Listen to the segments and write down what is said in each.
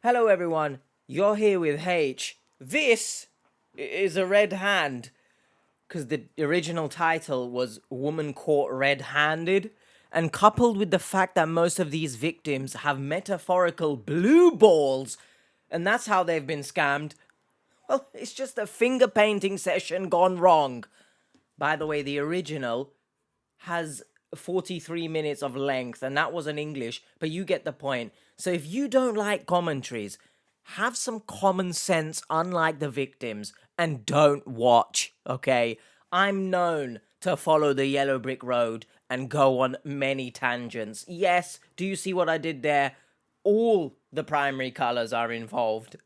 Hello everyone, you're here with H. This is a red hand, because the original title was Woman Caught Red-Handed, and coupled with the fact that most of these victims have metaphorical blue balls, and that's how they've been scammed, well, it's just a finger painting session gone wrong. By the way, the original has 43 minutes of length, and that was in English, but you get the point. So if you don't like commentaries, have some common sense, unlike the victims, and don't watch, okay? I'm known to follow the yellow brick road and go on many tangents. Yes, do you see what I did there? All the primary colors are involved.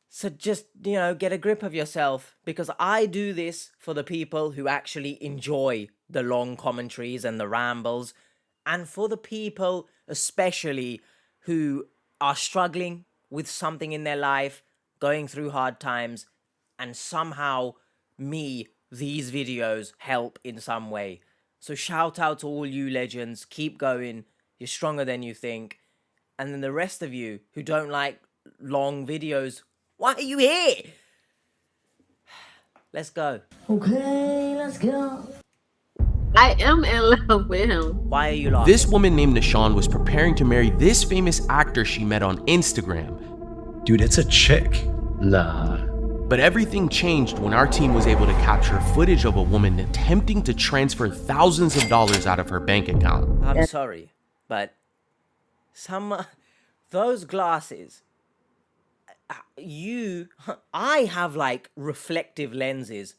So just, get a grip of yourself, because I do this for the people who actually enjoy the long commentaries and the rambles, and for the people especially who are struggling with something in their life, going through hard times, and somehow these videos help in some way. So shout out to all you legends, keep going, you're stronger than you think. And then the rest of you who don't like long videos, why are you here? Let's go. Okay, let's go. I am in love with him. Why are you laughing? This woman named Neshawn was preparing to marry this famous actor she met on Instagram. Dude, it's a chick. Nah. But everything changed when our team was able to capture footage of a woman attempting to transfer thousands of dollars out of her bank account. I'm sorry, but those glasses, I have like reflective lenses.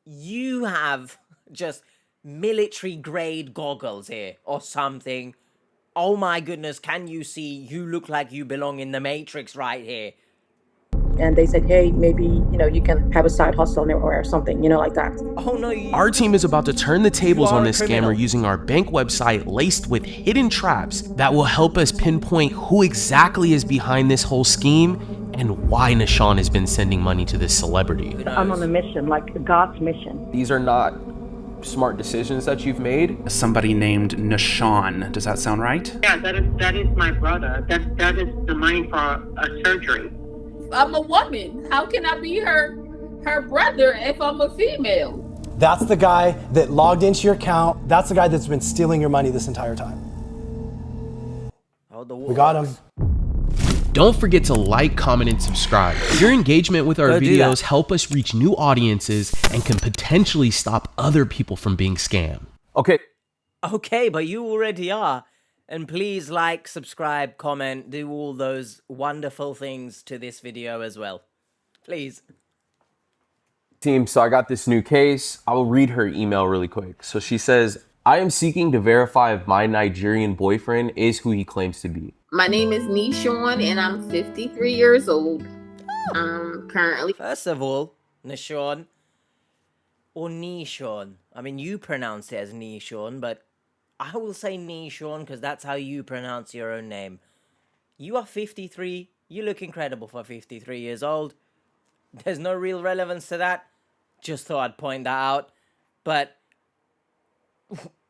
You have just military grade goggles here or something. Oh my goodness, can you see? You look like you belong in the Matrix right here. And they said, hey, maybe, you can have a side hustle or something, like that. Oh no. Our team is about to turn the tables on this criminal. scammer using our bank website laced with hidden traps that will help us pinpoint who exactly is behind this whole scheme and why Neshawn has been sending money to this celebrity. I'm on a mission, like God's mission. These are not smart decisions that you've made. Somebody named Neshawn. Does that sound right? Yeah, that is my brother. That is the money for a surgery. I'm a woman. How can I be her brother if I'm a female? That's the guy that logged into your account. That's the guy that's been stealing your money this entire time. We got him. Don't forget to like, comment, and subscribe. Your engagement with our videos help us reach new audiences and can potentially stop other people from being scammed. Okay, but you already are. And please like, subscribe, comment, do all those wonderful things to this video as well. Please. Team, so I got this new case. I will read her email really quick. So she says, I am seeking to verify if my Nigerian boyfriend is who he claims to be. My name is Neshawn and I'm 53 years old. Currently. First of all, Neshawn, or Neshawn. I mean, you pronounce it as Neshawn, but I will say Neshawn because that's how you pronounce your own name. You are 53. You look incredible for 53 years old. There's no real relevance to that. Just thought I'd point that out. But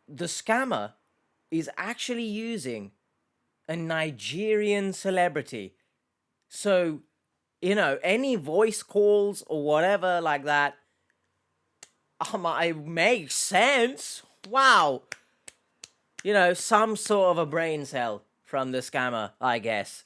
the scammer is actually using a Nigerian celebrity. So, any voice calls or whatever like that, it makes sense. Wow. Some sort of a brain cell from the scammer, I guess.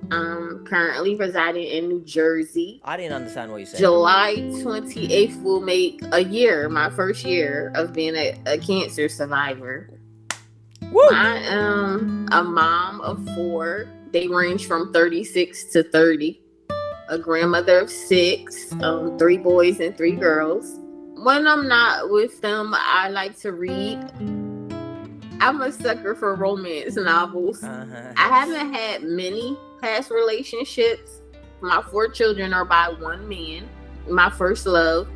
Currently residing in New Jersey. I didn't understand what you said. July 28th will make a year, my first year of being a cancer survivor. Woo! I am a mom of 4. They range from 36 to 30. A grandmother of 6, 3 boys and 3 girls. When I'm not with them, I like to read. I'm a sucker for romance novels. I haven't had many past relationships. My 4 children are by one man, my first love.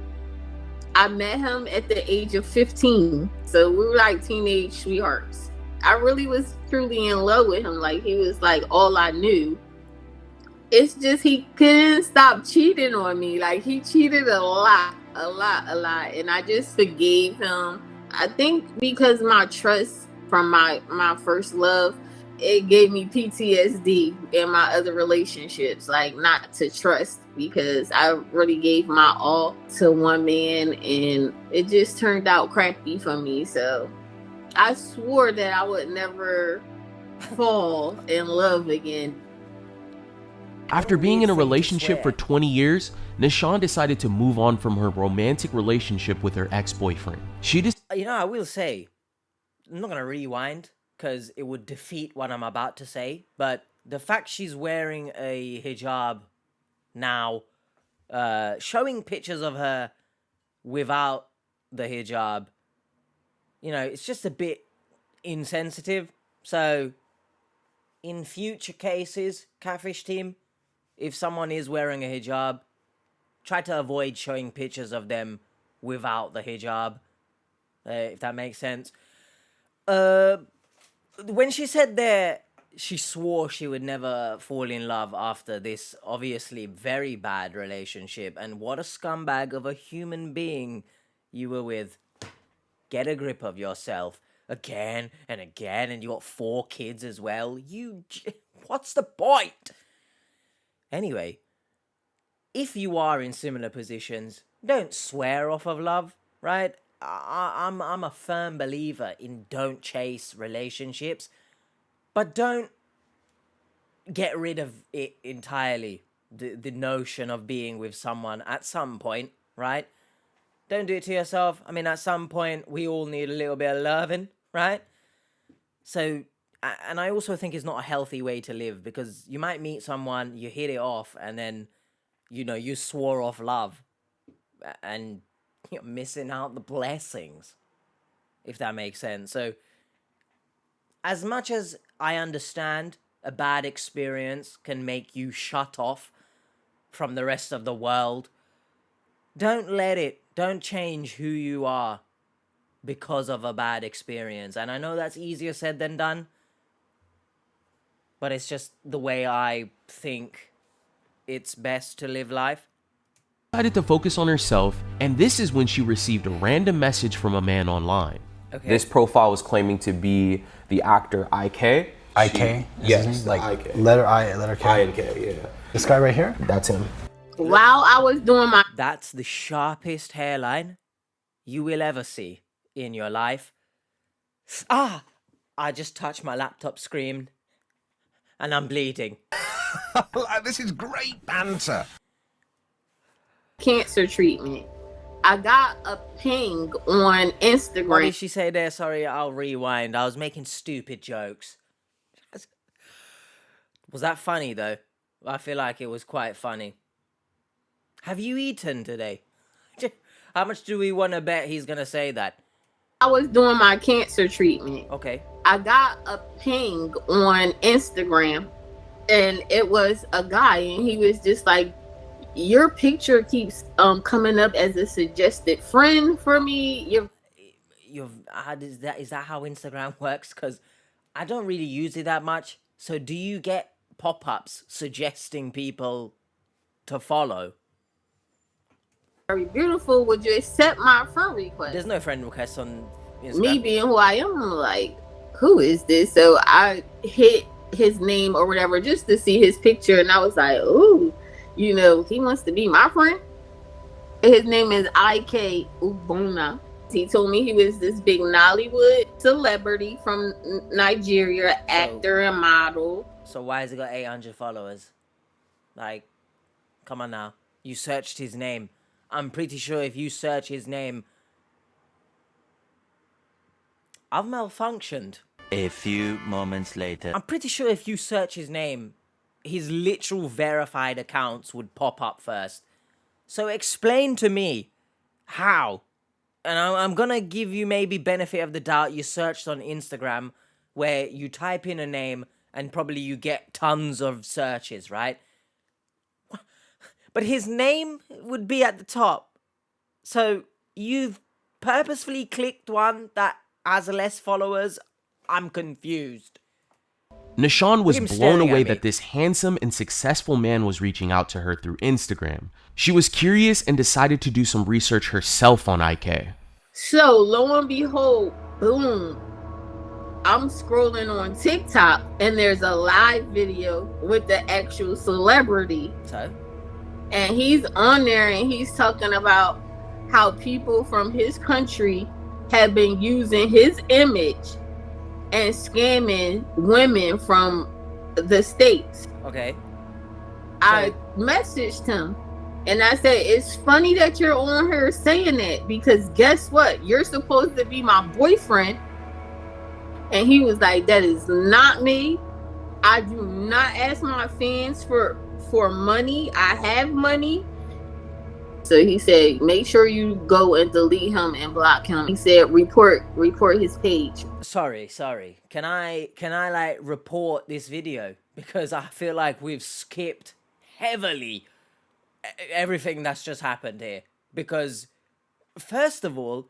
I met him at the age of 15, so we were like teenage sweethearts. I really was truly in love with him. Like, he was like all I knew. It's just he couldn't stop cheating on me. Like, he cheated a lot. And I just forgave him. I think because my trust from my first love it gave me PTSD in my other relationships, like not to trust, because I really gave my all to one man and it just turned out crappy for me. So I swore that I would never fall in love again. After being in a relationship for 20 years, Neshawn decided to move on from her romantic relationship with her ex-boyfriend. She just, I will say, I'm not gonna rewind because it would defeat what I'm about to say, but the fact she's wearing a hijab now, showing pictures of her without the hijab, it's just a bit insensitive. So, in future cases, Catfish team, if someone is wearing a hijab, try to avoid showing pictures of them without the hijab, if that makes sense. When she said there, she swore she would never fall in love after this obviously very bad relationship, and what a scumbag of a human being you were with. Get a grip of yourself. Again and again, and you got 4 kids as well. What's the point? Anyway, if you are in similar positions, don't swear off of love, right? I'm a firm believer in don't chase relationships, but don't get rid of it entirely. The notion of being with someone at some point, right? Don't do it to yourself. I mean, at some point, we all need a little bit of loving, right? So, and I also think it's not a healthy way to live, because you might meet someone, you hit it off, and then, you swore off love, and you're missing out the blessings, if that makes sense. So, as much as I understand a bad experience can make you shut off from the rest of the world, don't change who you are because of a bad experience. And I know that's easier said than done, but it's just the way I think it's best to live life. decided to focus on herself, and this is when she received a random message from a man online. Okay. This profile was claiming to be the actor IK. IK? Yes, like IK. letter I, letter K. I and K, yeah. This guy right here? That's him. While I was doing my That's the sharpest hairline you will ever see in your life. I just touched my laptop screen and I'm bleeding. This is great banter. cancer treatment, I got a ping on What Instagram. did she say there? Sorry, I'll rewind. I was making stupid jokes. Was that funny though? I feel like it was quite funny. Have you eaten today? How much do we want to bet he's gonna say that? I was doing my cancer treatment. Okay. I got a ping on Instagram, and it was a guy, and he was just like, your picture keeps coming up as a suggested friend for me. Is that how Instagram works? Because I don't really use it that much. So do you get pop-ups suggesting people to follow? Very beautiful. Would you accept my friend request? There's no friend request on Instagram. Me being who I am, I'm like, who is this? So I hit his name or whatever just to see his picture, and I was like, ooh, he wants to be my friend. His name is IK Ubona. He told me he was this big Nollywood celebrity from Nigeria, actor and model. So why has he got 800 followers? Like, come on now. You searched his name. I'm pretty sure if you search his name, I've malfunctioned. A few moments later. I'm pretty sure if you search his name, his literal verified accounts would pop up first. So explain to me how. And I'm gonna give you maybe benefit of the doubt. You searched on Instagram where you type in a name and probably you get tons of searches, right? But his name would be at the top. So you've purposefully clicked one that has less followers. I'm confused. Neshawn was Look at him blown staring away at me. that this handsome and successful man was reaching out to her through Instagram. She was curious and decided to do some research herself on IK. So lo and behold, boom, I'm scrolling on TikTok and there's a live video with the actual celebrity. So? And he's on there and he's talking about how people from his country have been using his image and scamming women from the States. Okay. I messaged him and I said, it's funny that you're on here saying that, because guess what? You're supposed to be my boyfriend. And he was like, that is not me. I do not ask my fans for money. I have money. So he said, make sure you go and delete him and block him. He said, report his page. Sorry. Can I like report this video? Because I feel like we've skipped heavily everything that's just happened here. Because first of all,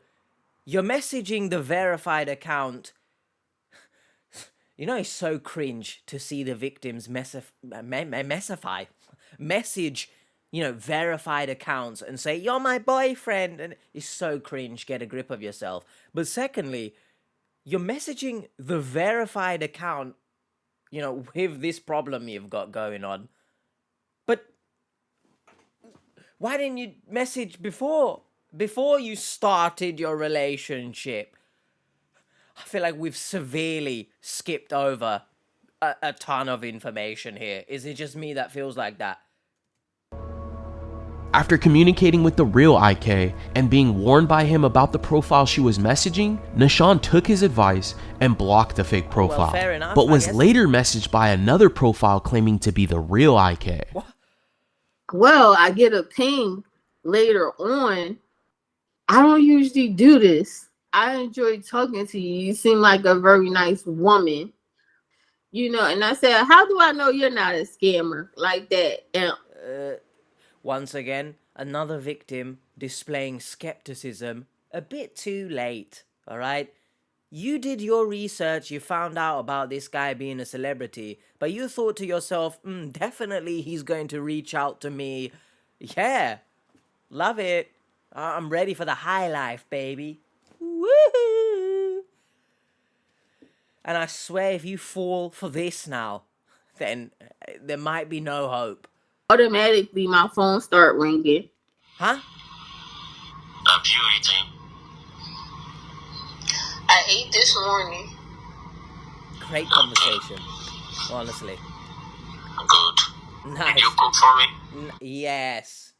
you're messaging the verified account. You know, it's so cringe to see the victims message, you know, verified accounts and say, you're my boyfriend. And it's so cringe. Get a grip of yourself. But secondly, you're messaging the verified account, you know, with this problem you've got going on. But why didn't you message before you started your relationship? I feel like we've severely skipped over a ton of information here. Is it just me that feels like that? After communicating with the real IK and being warned by him about the profile she was messaging, Neshawn took his advice and blocked the fake profile, Well, fair enough, but I was guess. later messaged by another profile claiming to be the real IK. What? Well, I get a ping later on. I don't usually do this. I enjoy talking to you. You seem like a very nice woman. You know, and I said, how do I know you're not a scammer like that? And Once again, another victim displaying skepticism a bit too late, all right? You did your research, you found out about this guy being a celebrity, but you thought to yourself, definitely he's going to reach out to me. Yeah, love it. I'm ready for the high life, baby. Woohoo! And I swear if you fall for this now, then there might be no hope. automatically my phone start ringing. Huh? I'm Purity. I ate this morning. Great conversation, honestly. Good. Nice. Did you cook for me? Yes.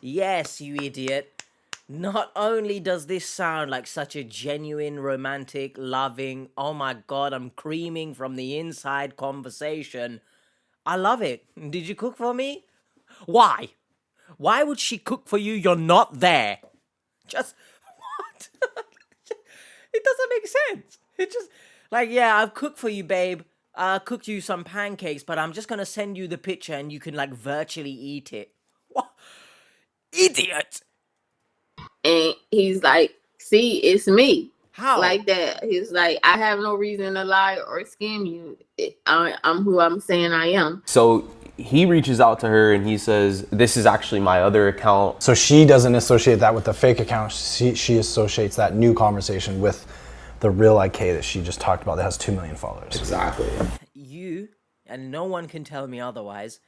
Yes, you idiot. Not only does this sound like such a genuine, romantic, loving, oh my god, I'm creaming from the inside conversation, I love it. Did you cook for me? Why? Why would she cook for you? You're not there. Just, what? It doesn't make sense. It just, like, yeah, I've cooked for you, babe. I cooked you some pancakes, but I'm just gonna send you the picture and you can, like, virtually eat it. What? Idiot! And he's like, see, it's me. How? Like that. He's like, I have no reason to lie or scam you. I'm who I'm saying I am. So he reaches out to her and he says, this is actually my other account. So she doesn't associate that with the fake account. She associates that new conversation with the real IK that she just talked about that has 2 million followers. Exactly. You, and no one can tell me otherwise,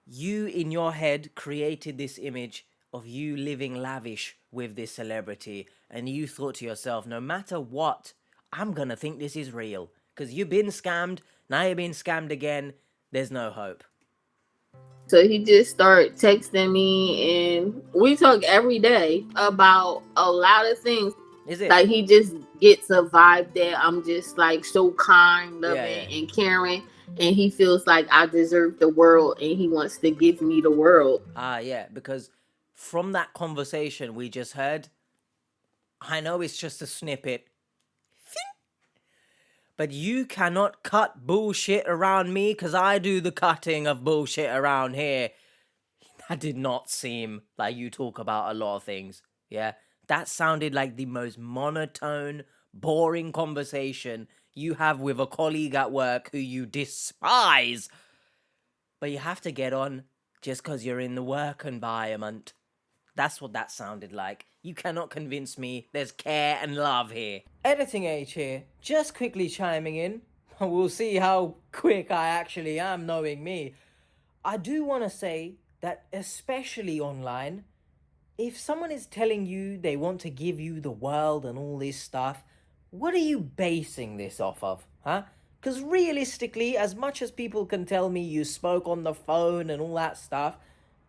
you in your head created this image of you living lavish with this celebrity, and you thought to yourself, no matter what, I'm gonna think this is real. Because you've been scammed, now you're being scammed again, there's no hope. So he just started texting me, and we talk every day about a lot of things. Is it? Like, he just gets a vibe that I'm just like so kind, loving, and caring, and he feels like I deserve the world, and he wants to give me the world. Yeah, because from that conversation we just heard, I know it's just a snippet, but you cannot cut bullshit around me because I do the cutting of bullshit around here. That did not seem like you talk about a lot of things, yeah? That sounded like the most monotone, boring conversation you have with a colleague at work who you despise. But you have to get on just because you're in the work environment. That's what that sounded like. You cannot convince me there's care and love here. Editing H here, just quickly chiming in. We'll see how quick I actually am, knowing me. I do want to say that, especially online, if someone is telling you they want to give you the world and all this stuff, what are you basing this off of, huh? Because realistically, as much as people can tell me you spoke on the phone and all that stuff,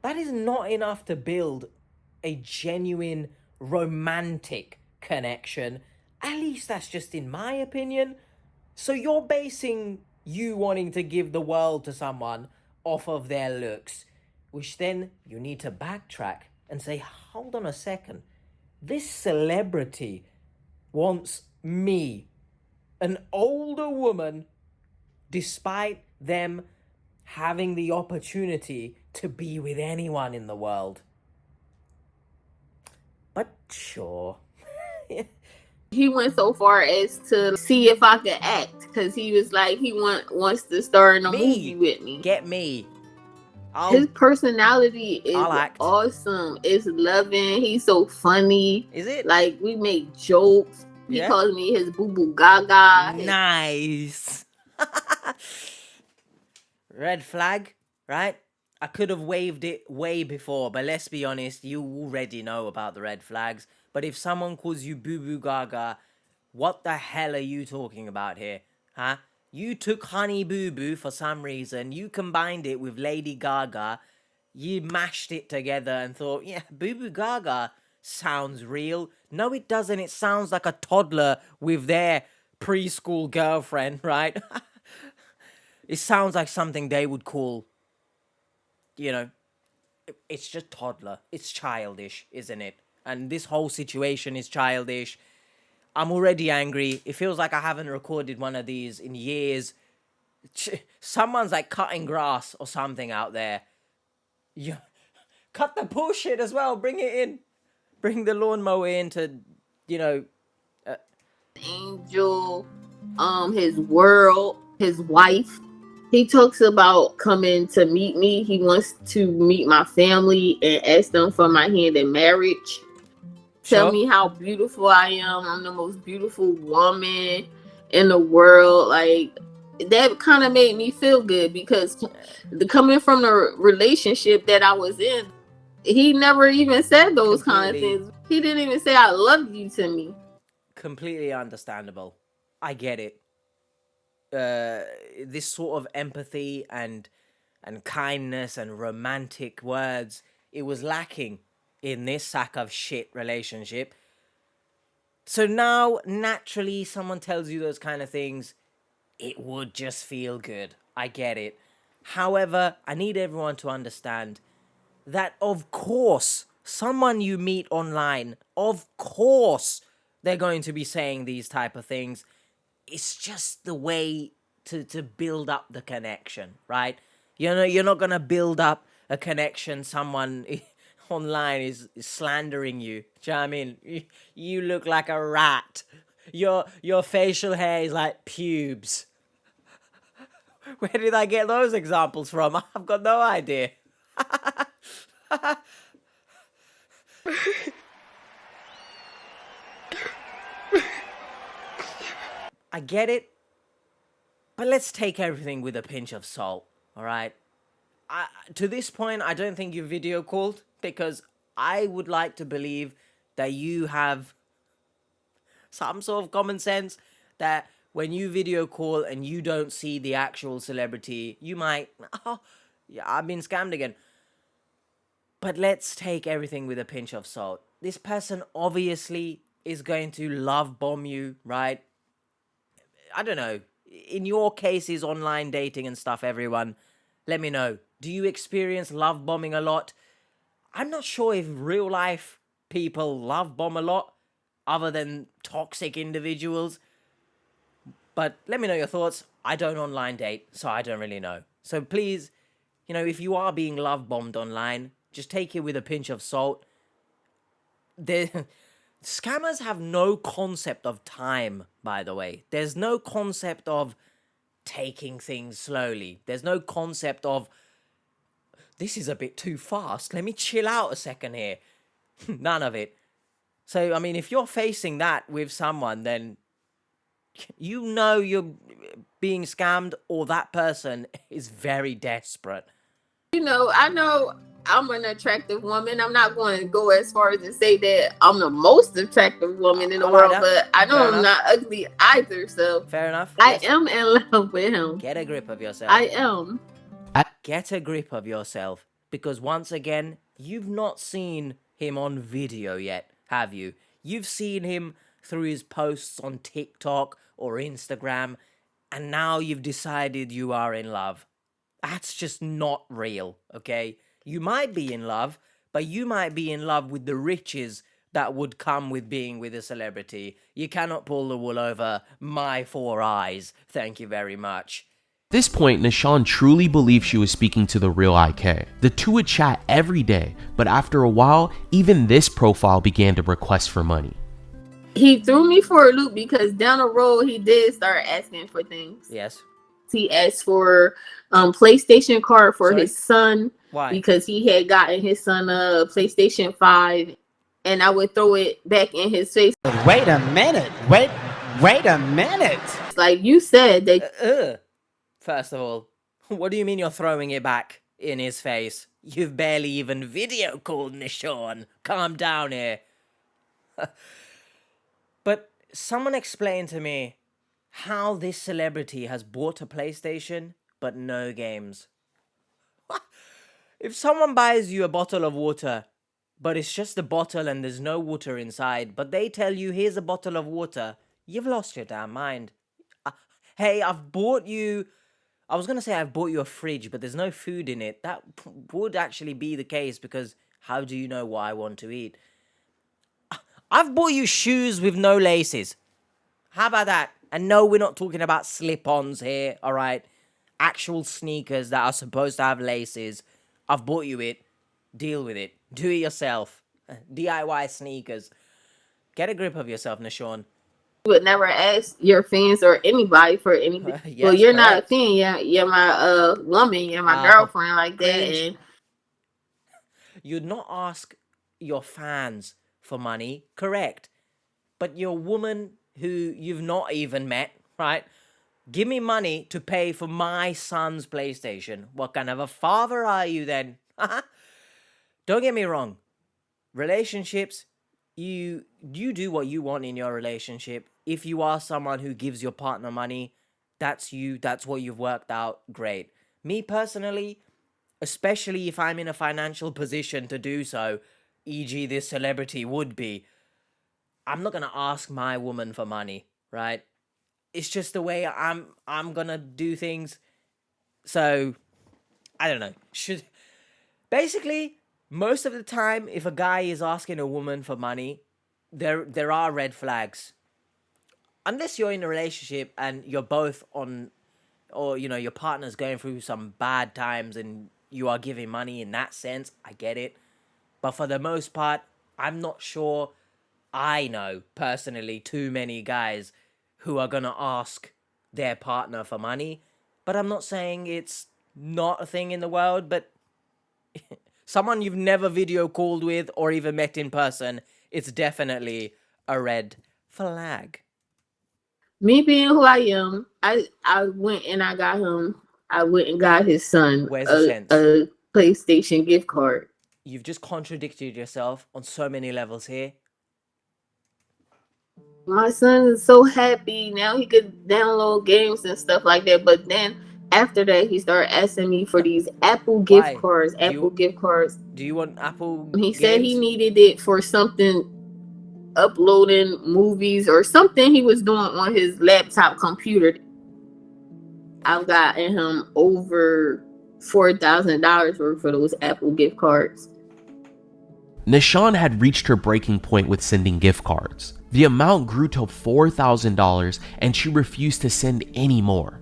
that is not enough to build a genuine romantic connection. At least that's just in my opinion. So you're basing you wanting to give the world to someone off of their looks, which then you need to backtrack and say, hold on a second. This celebrity wants me, an older woman, despite them having the opportunity to be with anyone in the world. But sure. He went so far as to see if I could act, because he was like, he wants to star in a movie with me. Get me. His personality is I'll act. awesome. It's loving. He's so funny. Is it? Like, we make jokes. He Yeah? calls me his boo boo gaga. Nice. Red flag, right? I could have waved it way before, but let's be honest, you already know about the red flags. But if someone calls you boo boo gaga, what the hell are you talking about here? Huh? You took Honey Boo Boo for some reason, you combined it with Lady Gaga, you mashed it together and thought, yeah, Boo Boo Gaga sounds real. No, it doesn't. It sounds like a toddler with their preschool girlfriend, right? It sounds like something they would call, you know, it's just toddler. It's childish, isn't it? And this whole situation is childish. I'm already angry. It feels like I haven't recorded one of these in years. Someone's like cutting grass or something out there. You cut the bullshit as well. Bring it in. Bring the lawnmower in to, you know. Angel, his world, his wife. He talks about coming to meet me. He wants to meet my family and ask them for my hand in marriage. Tell me how beautiful I am. I'm the most beautiful woman in the world. Like, that kind of made me feel good, because coming from the relationship that I was in, he never even said those kind of things. He didn't even say I love you to me. Completely understandable. I get it. This sort of empathy and kindness and romantic words, it was lacking in this sack of shit relationship. So now, naturally, someone tells you those kind of things, it would just feel good. I get it. However, I need everyone to understand that, of course, someone you meet online, of course, they're going to be saying these type of things. It's just the way to build up the connection, right? You know, you're not going to build up a connection. Someone online is slandering you. Do you know what I mean? You look like a rat. Your facial hair is like pubes. Where did I get those examples from? I've got no idea. I get it, but let's take everything with a pinch of salt, all right? To this point, I don't think you video called, because I would like to believe that you have some sort of common sense that when you video call and you don't see the actual celebrity, you might, oh, yeah, I've been scammed again. But let's take everything with a pinch of salt. This person obviously is going to love bomb you, right? I don't know. In your cases, online dating and stuff, everyone, let me know. Do you experience love bombing a lot? I'm not sure if real life people love bomb a lot, other than toxic individuals. But let me know your thoughts. I don't online date, so I don't really know. So please, you know, if you are being love bombed online, just take it with a pinch of salt. Scammers have no concept of time, by the way. There's no concept of taking things slowly. There's no concept of, this is a bit too fast. Let me chill out a second here. None of it. So, I mean, if you're facing that with someone, then you know you're being scammed or that person is very desperate. You know, I know I'm an attractive woman. I'm not going to go as far as to say that I'm the most attractive woman in the world, but I know I'm not ugly either. So fair enough. I am in love with him. Get a grip of yourself. I am. Get a grip of yourself, because once again, you've not seen him on video yet, have you? You've seen him through his posts on TikTok or Instagram, and now you've decided you are in love. That's just not real, okay? You might be in love, but you might be in love with the riches that would come with being with a celebrity. You cannot pull the wool over my 4 eyes. Thank you very much. At this point, Neshawn truly believed she was speaking to the real IK. The two would chat every day, but after a while, even this profile began to request for money. He threw me for a loop because down the road, he did start asking for things. Yes. He asked for PlayStation card for his son. Why? Because he had gotten his son a PlayStation 5, and I would throw it back in his face. Wait a minute. Wait a minute. Like you said, that. First of all, what do you mean you're throwing it back in his face? You've barely even video called Neshawn. Calm down here. But someone explain to me how this celebrity has bought a PlayStation but no games. If someone buys you a bottle of water, but it's just a bottle and there's no water inside, but they tell you, here's a bottle of water, you've lost your damn mind. Hey, I've bought you a fridge, but there's no food in it. That would actually be the case, because how do you know what I want to eat? I've bought you shoes with no laces. How about that? And no, we're not talking about slip-ons here, all right? Actual sneakers that are supposed to have laces. I've bought you it. Deal with it. Do it yourself. DIY sneakers. Get a grip of yourself, Neshawn. Would never ask your fans or anybody for anything. Yes, well, you're correct. not a fan. You're my woman. You're my girlfriend, like that. And you'd not ask your fans for money, correct? But your woman who you've not even met, right? Give me money to pay for my son's PlayStation. What kind of a father are you then? Don't get me wrong. Relationships, you do what you want in your relationship. If you are someone who gives your partner money, that's you, that's what you've worked out, great. Me personally, especially if I'm in a financial position to do so, e.g. this celebrity would be, I'm not gonna ask my woman for money, right? It's just the way I'm gonna do things. So, I don't know. Basically, most of the time, if a guy is asking a woman for money, there are red flags. Unless you're in a relationship and you're both on, or, you know, your partner's going through some bad times and you are giving money in that sense, I get it. But for the most part, I'm not sure I know, personally, too many guys who are gonna ask their partner for money. But I'm not saying it's not a thing in the world, but someone you've never video called with or even met in person, it's definitely a red flag. me being who I am, I went and I went and got his son a PlayStation gift card. You've just contradicted yourself on so many levels here. My son is so happy now, he could download games and stuff like that. But then after that, he started asking me for these Apple gift cards. Gift cards. Do you want Apple? He said he needed it for something, uploading movies or something he was doing on his laptop computer. I've gotten him over $4,000 worth for those Apple gift cards. Neshawn had reached her breaking point with sending gift cards. The amount grew to $4,000 and she refused to send any more.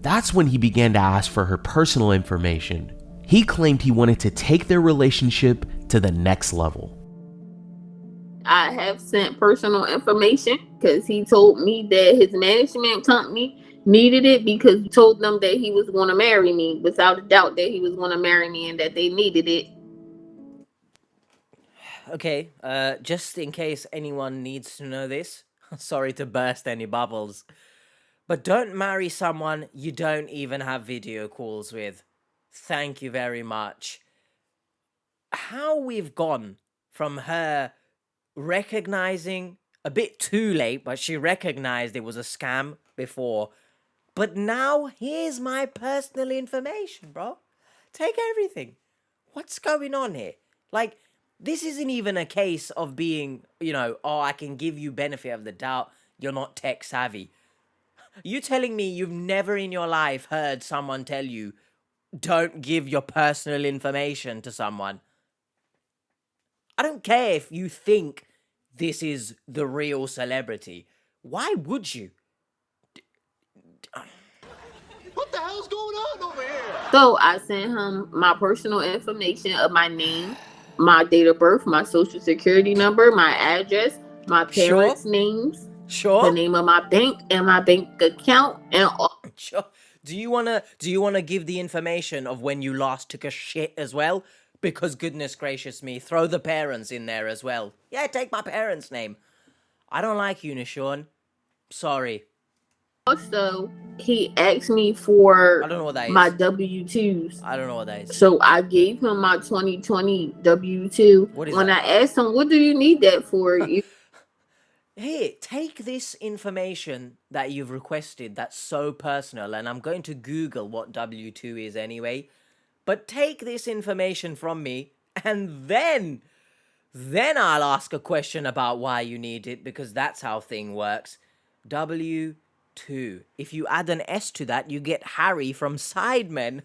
That's when he began to ask for her personal information. He claimed he wanted to take their relationship to the next level. I have sent personal information because he told me that his management company needed it because he told them that he was going to marry me, without a doubt that he was going to marry me and that they needed it. Okay, just in case anyone needs to know this, sorry to burst any bubbles, but don't marry someone you don't even have video calls with. Thank you very much. How we've gone from her recognizing a bit too late, but she recognized it was a scam before. But now here's my personal information, bro. Take everything. What's going on here? Like, this isn't even a case of being, oh, I can give you benefit of the doubt. You're not tech savvy. You telling me you've never in your life heard someone tell you, don't give your personal information to someone? I don't care if you think this is the real celebrity. Why would you? What the hell's going on over here? So I sent him my personal information of my name, my date of birth, my social security number, my address, my parents' names, Sure. the name of my bank and my bank account, and all. Sure. Do you wanna give the information of when you last took a shit as well? Because goodness gracious me, throw the parents in there as well. Yeah, take my parents' name. I don't like you, Neshawn. Sorry. Also, he asked me for I don't know what that my is. W-2s. I don't know what that is. So I gave him my 2020 W-2. What is when that? I asked him, what do you need that for? Here, take this information that you've requested that's so personal, and I'm going to Google what W2 is anyway. But take this information from me, and then I'll ask a question about why you need it, because that's how thing works. W2. If you add an S to that, you get Harry from Sidemen.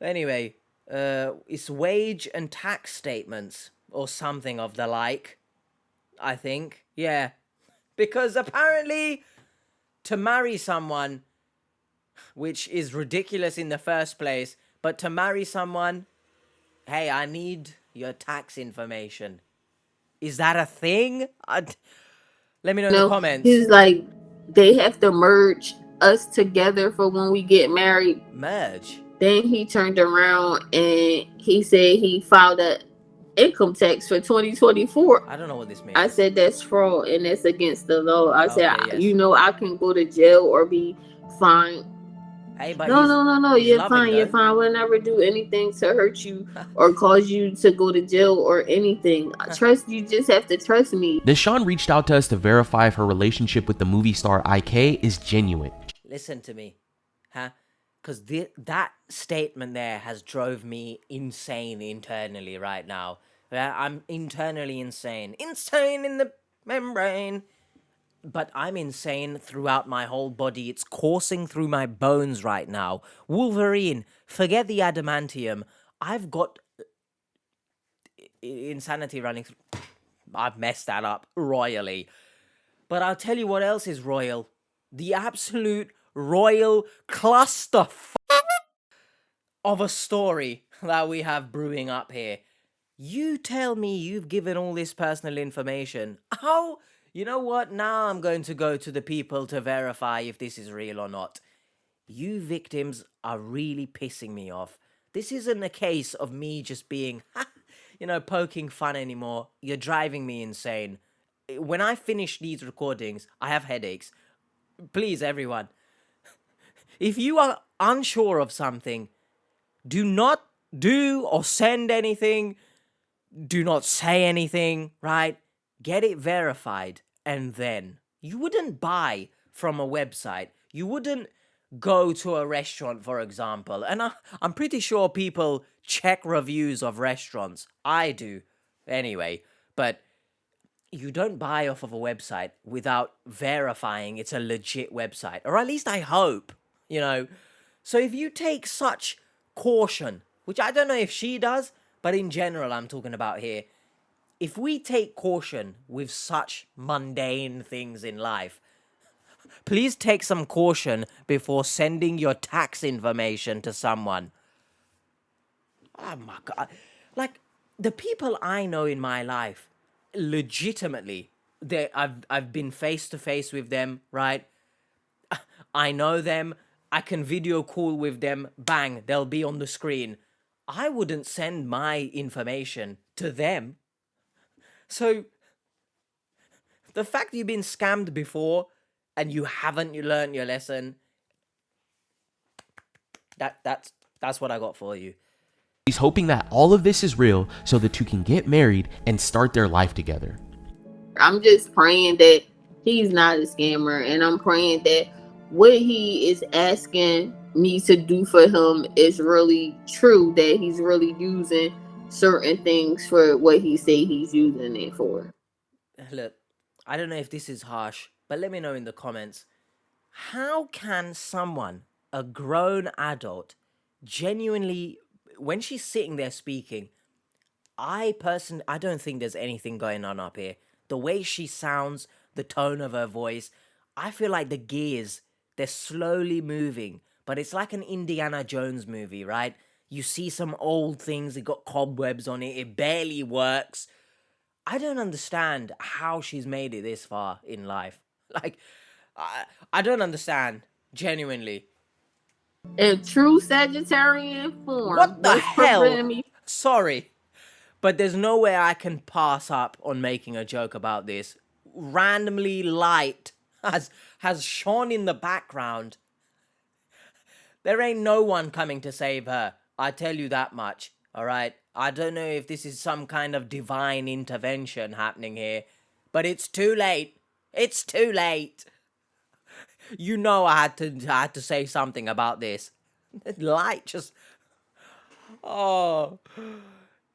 Anyway, it's wage and tax statements, or something of the like, I think. Yeah. Because apparently, to marry someone, which is ridiculous in the first place, but to marry someone, hey, I need your tax information. Is that a thing? Let me know in the comments. He's like, they have to merge us together for when we get married. Merge? Then he turned around and he said he filed a income tax for 2024. I don't know what this means. I said that's fraud and that's against the law. I said, Okay, yes. I can go to jail or be fined. Hey, but No, he's you're loving, fine. You're though. fine. We'll never do anything to hurt you or cause you to go to jail or anything. You just have to trust me. Neshawn reached out to us to verify if her relationship with the movie star IK is genuine. Listen to me, huh? Because that statement there has drove me insane internally right now. I'm internally insane. Insane in the membrane. But I'm insane throughout my whole body. It's coursing through my bones right now. Wolverine, forget the adamantium. I've got insanity running through. I've messed that up royally. But I'll tell you what else is royal. The absolute royal cluster of a story that we have brewing up here. You tell me you've given all this personal information. How? You know what? Now I'm going to go to the people to verify if this is real or not. You victims are really pissing me off. This isn't a case of me just being, poking fun anymore. You're driving me insane. When I finish these recordings, I have headaches. Please, everyone. If you are unsure of something, do not do or send anything. Do not say anything, right? Get it verified, and then you wouldn't buy from a website. You wouldn't go to a restaurant, for example. And I'm pretty sure people check reviews of restaurants. I do, anyway. But you don't buy off of a website without verifying it's a legit website. Or at least I hope, So if you take such caution, which I don't know if she does, but in general I'm talking about here, if we take caution with such mundane things in life, please take some caution before sending your tax information to someone. Oh my God. Like, the people I know in my life, legitimately, I've been face to face with them, right? I know them. I can video call with them. Bang, they'll be on the screen. I wouldn't send my information to them. So, the fact you've been scammed before and you haven't learned your lesson, that's what I got for you. He's hoping that all of this is real so the two can get married and start their life together. I'm just praying that he's not a scammer, and I'm praying that what he is asking me to do for him is really true, that he's really using certain things for what he say he's using it for. Look, I don't know if this is harsh, but let me know in the comments. How can someone, a grown adult, genuinely, when she's sitting there speaking, I don't think there's anything going on up here. The way she sounds, the tone of her voice, I feel like the gears, they're slowly moving, but it's like an Indiana Jones movie, right? You see some old things, it got cobwebs on it, it barely works. I don't understand how she's made it this far in life. Like, I don't understand, genuinely. In true Sagittarian form. What the what's hell? preventing me- Sorry, but there's no way I can pass up on making a joke about this. Randomly light has shone in the background. There ain't no one coming to save her. I tell you that much, all right? I don't know if this is some kind of divine intervention happening here, but it's too late. It's too late. You know I had to say something about this. Light just... Oh...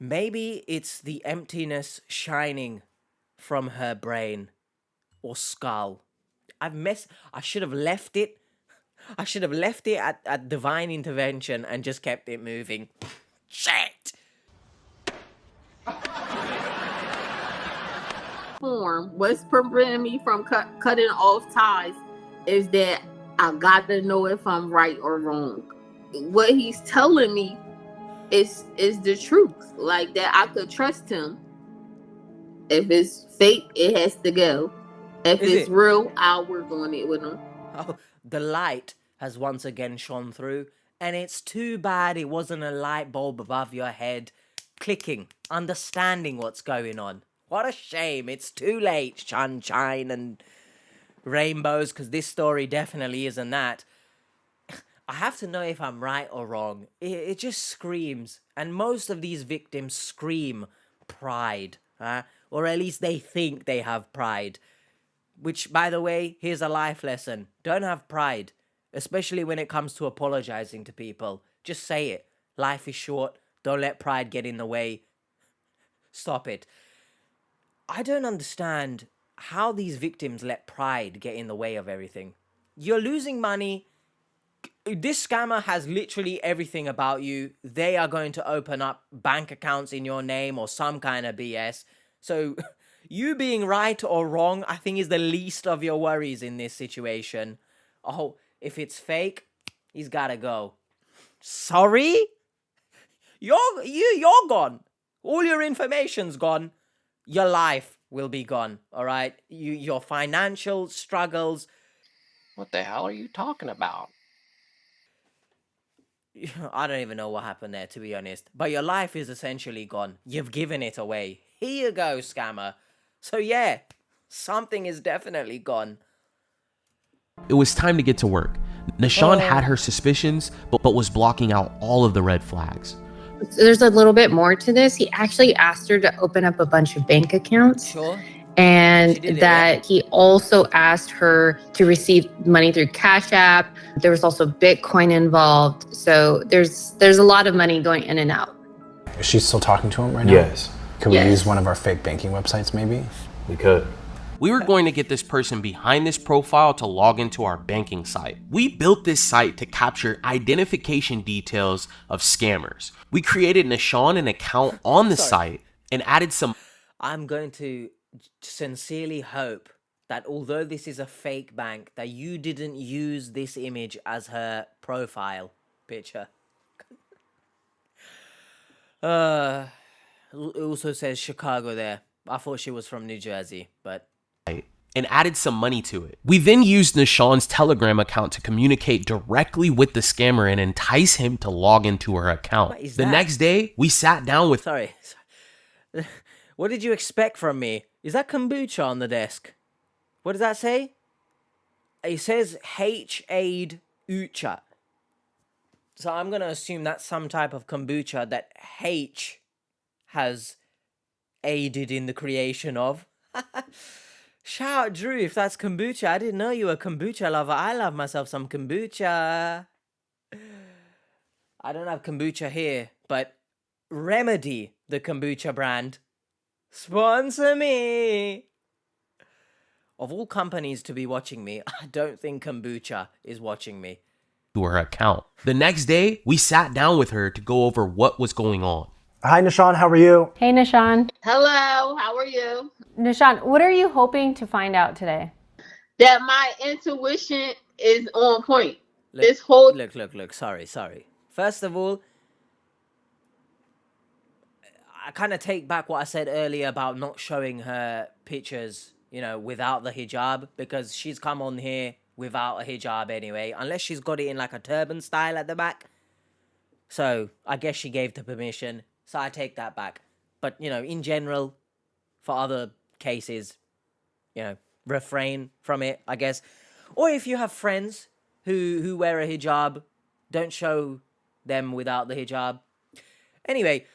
Maybe it's the emptiness shining from her brain or skull. I should have left it. I should have left it at divine intervention and just kept it moving. Shit! Form. What's preventing me from cutting off ties is that I gotta know if I'm right or wrong. What he's telling me is the truth. Like, that I could trust him. If it's fake, it has to go. If it's real, I'll work on it with him. Oh, the light has once again shone through, and it's too bad it wasn't a light bulb above your head, clicking, understanding what's going on. What a shame. It's too late, sunshine and rainbows, because this story definitely isn't that. I have to know if I'm right or wrong. It just screams, and most of these victims scream pride, or at least they think they have pride. Which, by the way, here's a life lesson. Don't have pride, especially when it comes to apologizing to people. Just say it. Life is short. Don't let pride get in the way. Stop it. I don't understand how these victims let pride get in the way of everything. You're losing money. This scammer has literally everything about you. They are going to open up bank accounts in your name or some kind of BS. So you being right or wrong, I think, is the least of your worries in this situation. Oh, if it's fake, he's gotta go. Sorry? You're gone. All your information's gone. Your life will be gone, all right? Your financial struggles. What the hell are you talking about? I don't even know what happened there, to be honest. But your life is essentially gone. You've given it away. Here you go, scammer. So yeah, something is definitely gone. It was time to get to work. Neshawn had her suspicions, but was blocking out all of the red flags. There's a little bit more to this. He actually asked her to open up a bunch of bank accounts. Sure. And that he also asked her to receive money through Cash App. There was also Bitcoin involved. So there's a lot of money going in and out. Is she still talking to him right now? Yes. Could we use one of our fake banking websites maybe? We could. We were going to get this person behind this profile to log into our banking site. We built this site to capture identification details of scammers. We created Neshawn an account on the site and added some... I'm going to sincerely hope that although this is a fake bank, that you didn't use this image as her profile picture. It also says Chicago there. I thought she was from New Jersey, but... and added some money to it. We then used Neshawn's Telegram account to communicate directly with the scammer and entice him to log into her account. The next day, we sat down with... Sorry. What did you expect from me? Is that kombucha on the desk? What does that say? It says H-aid ucha. So I'm going to assume that's some type of kombucha that H has aided in the creation of. Shout out, Drew, if that's kombucha. I didn't know you were a kombucha lover. I love myself some kombucha. I don't have kombucha here, but Remedy, the kombucha brand, sponsor me. Of all companies to be watching me, I don't think kombucha is watching me. To her account. The next day, we sat down with her to go over what was going on. Hi, Neshawn. How are you? Hey, Neshawn. Hello, how are you? Neshawn, what are you hoping to find out today? That my intuition is on point. Look. Sorry. First of all, I kind of take back what I said earlier about not showing her pictures, without the hijab, because she's come on here without a hijab anyway, unless she's got it in like a turban style at the back. So I guess she gave the permission, so I take that back. But, in general, for other cases, refrain from it, I guess. Or if you have friends who wear a hijab, don't show them without the hijab. Anyway,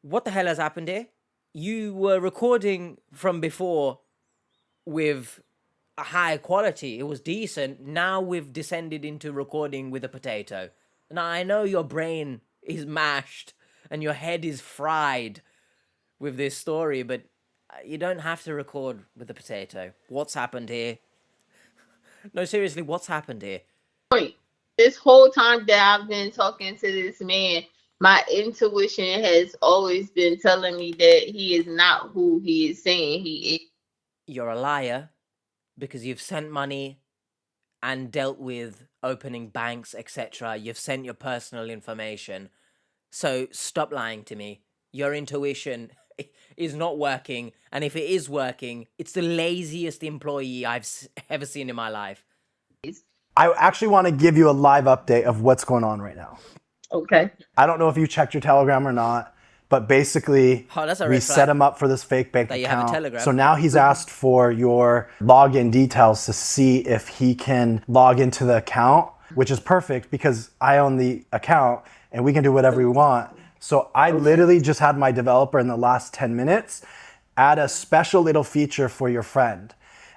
what the hell has happened here? You were recording from before with a high quality. It was decent. Now we've descended into recording with a potato. Now, I know your brain is mashed and your head is fried with this story, but you don't have to record with a potato. What's happened here? No, seriously, what's happened here? This whole time that I've been talking to this man, my intuition has always been telling me that he is not who he is saying he is. You're a liar because you've sent money and dealt with opening banks, etc. You've sent your personal information. So stop lying to me. Your intuition is not working. And if it is working, it's the laziest employee I've ever seen in my life. I actually want to give you a live update of what's going on right now. Okay. I don't know if you checked your Telegram or not, but basically we set him up for this fake bank that you account. have a Telegram. So now he's asked for your login details to see if he can log into the account, which is perfect because I own the account and we can do whatever we want. So I literally just had my developer in the last 10 minutes add a special little feature for your friend.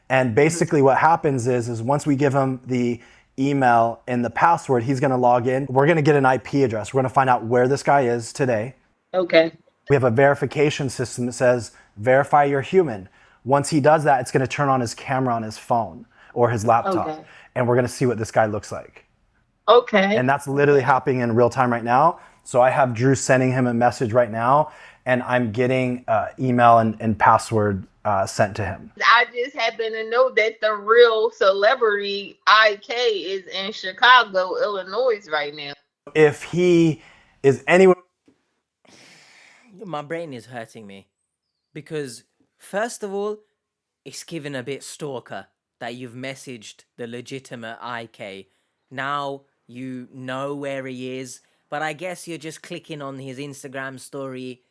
And basically what happens is once we give him the email and the password, he's going to log in. We're going to get an IP address. We're going to find out where this guy is today. Okay. We have a verification system that says, verify you're human. Once he does that, it's going to turn on his camera on his phone or his laptop. Okay. And we're going to see what this guy looks like. Okay. And that's literally happening in real time right now. So I have Drew sending him a message right now, and I'm getting email and password sent to him. I just happen to know that the real celebrity IK is in Chicago, Illinois right now. If he is anywhere... My brain is hurting me. Because, first of all, it's given a bit stalker that you've messaged the legitimate IK. Now you know where he is, but I guess you're just clicking on his Instagram story.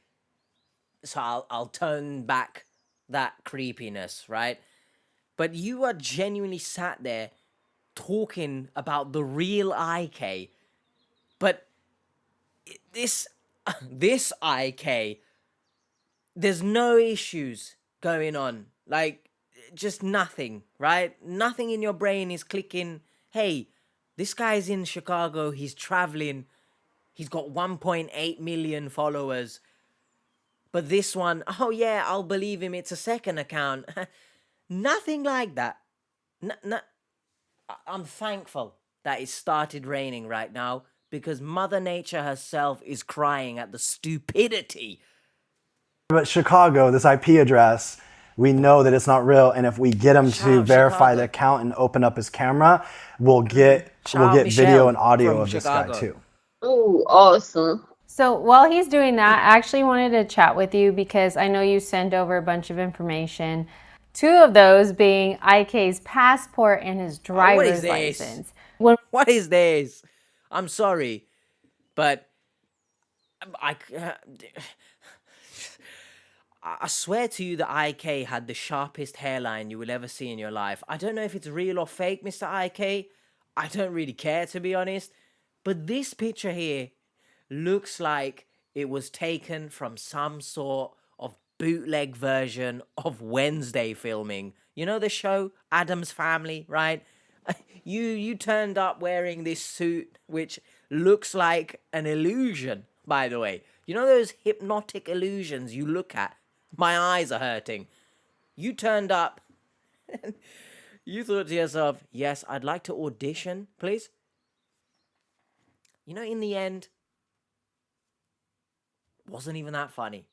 So I'll turn back that creepiness, right? But you are genuinely sat there talking about the real IK. But this IK, there's no issues going on. Like, just nothing, right? Nothing in your brain is clicking, hey, this guy's in Chicago, he's traveling, he's got 1.8 million followers. But this one, oh yeah, I'll believe him, it's a second account. Nothing like that. I'm thankful that it started raining right now because Mother Nature herself is crying at the stupidity. But Chicago, this IP address, we know that it's not real. And if we get him to verify the account and open up his camera, we'll get video and audio of this guy too. Ooh, awesome. So while he's doing that, I actually wanted to chat with you because I know you sent over a bunch of information. Two of those being IK's passport and his driver's license. What is this? I'm sorry, I swear to you that IK had the sharpest hairline you will ever see in your life. I don't know if it's real or fake, Mr. IK. I don't really care, to be honest. But this picture here looks like it was taken from some sort of bootleg version of Wednesday filming. You know the show Addams Family, right? You turned up wearing this suit, which looks like an illusion, by the way. You know those hypnotic illusions you look at? My eyes are hurting. You turned up. You thought to yourself, yes, I'd like to audition, please. You know, in the end, wasn't even that funny.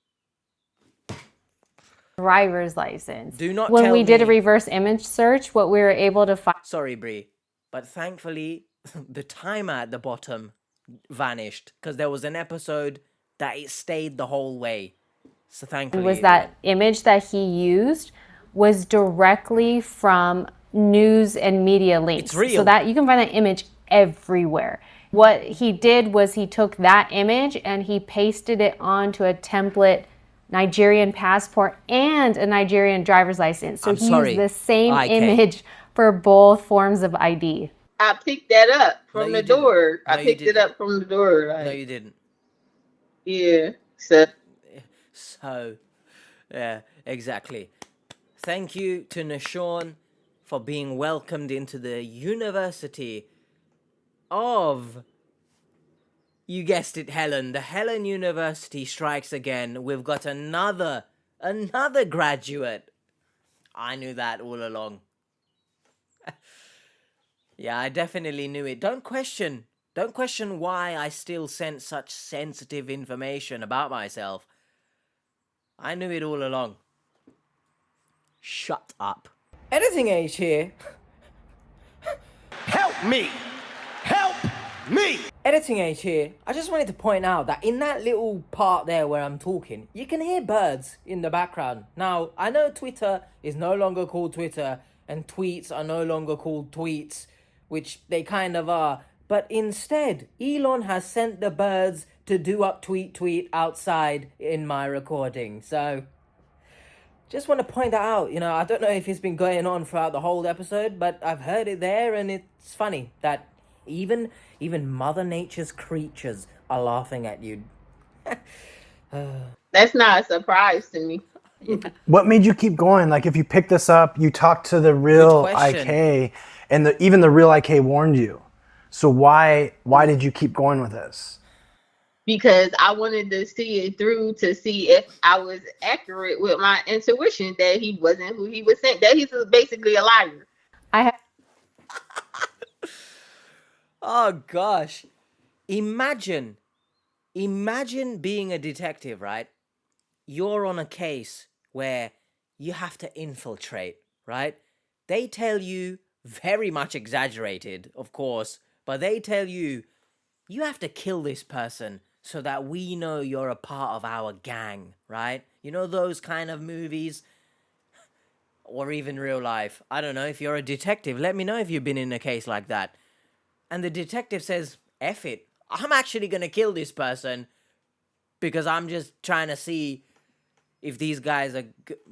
Driver's license. Do not when tell we did a me- reverse image search, what we were able to find. Sorry, Brie, but thankfully, the timer at the bottom vanished because there was an episode that it stayed the whole way. So thankfully, Was that image that he used was directly from news and media links. It's real. So that you can find that image everywhere. What he did was he took that image and he pasted it onto a template Nigerian passport and a Nigerian driver's license. So I'm he sorry, used the same IK. image for both forms of ID. I picked that up from No, the you didn't. door. No, I you picked it didn't. up from the door. No, you didn't. Yeah. So Yeah, exactly. Thank you to Neshawn for being welcomed into the University of... You guessed it, Helen. The Helen University strikes again. We've got another graduate. I knew that all along. Yeah, I definitely knew it. Don't question why I still sent such sensitive information about myself. I knew it all along. Shut up. Editing Age here. Help me! Help me! Editing Age here. I just wanted to point out that in that little part there where I'm talking, you can hear birds in the background. Now, I know Twitter is no longer called Twitter and tweets are no longer called tweets, which they kind of are. But instead, Elon has sent the birds to do up tweet outside in my recording. So, just want to point that out. You know, I don't know if it's been going on throughout the whole episode, but I've heard it there, and it's funny that even Mother Nature's creatures are laughing at you. that's not a surprise to me. What made you keep going? Like, if you picked this up, you talked to the real Good question. IK, and even the real IK warned you. So why did you keep going with this? Because I wanted to see it through to see if I was accurate with my intuition that he wasn't who he was saying, that he's basically a liar. Oh gosh. Imagine being a detective, right? You're on a case where you have to infiltrate, right? They tell you, very much exaggerated, of course, but they tell you, you have to kill this person so that we know you're a part of our gang, right? You know those kind of movies? Or even real life. I don't know, if you're a detective, let me know if you've been in a case like that. And the detective says, F it, I'm actually gonna kill this person because I'm just trying to see if these guys are...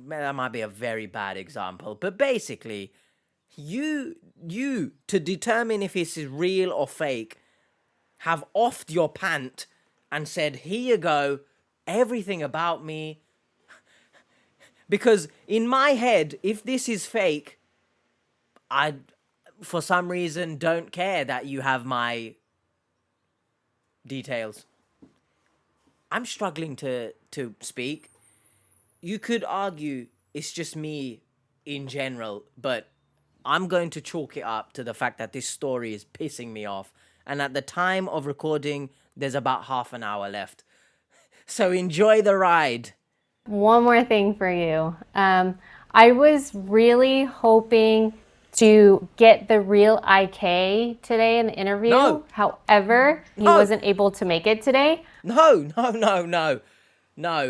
That might be a very bad example, but basically, you to determine if this is real or fake, have offed your pant and said, here you go, everything about me. Because in my head, if this is fake, I, for some reason, don't care that you have my details. I'm struggling to speak. You could argue it's just me in general, but I'm going to chalk it up to the fact that this story is pissing me off. And at the time of recording, there's about half an hour left. So enjoy the ride. One more thing for you. I was really hoping to get the real IK today in the interview. No. However, he No. wasn't able to make it today. No,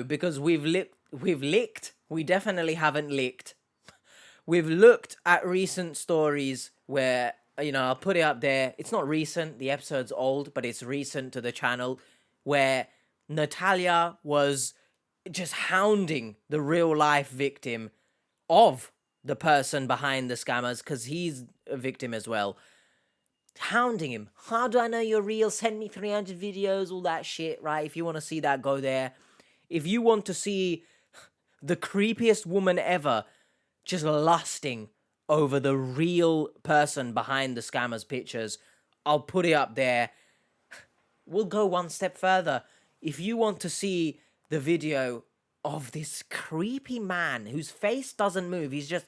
because we've licked. We definitely haven't licked. We've looked at recent stories where, you know, I'll put it up there. It's not recent, the episode's old, but it's recent to the channel, where Natalia was just hounding the real life victim of the person behind the scammers, because he's a victim as well. Hounding him. How do I know you're real? Send me 300 videos, all that shit, right? If you want to see that, go there. If you want to see the creepiest woman ever just lusting over the real person behind the scammer's pictures, I'll put it up there. We'll go one step further. If you want to see the video of this creepy man whose face doesn't move, he's just...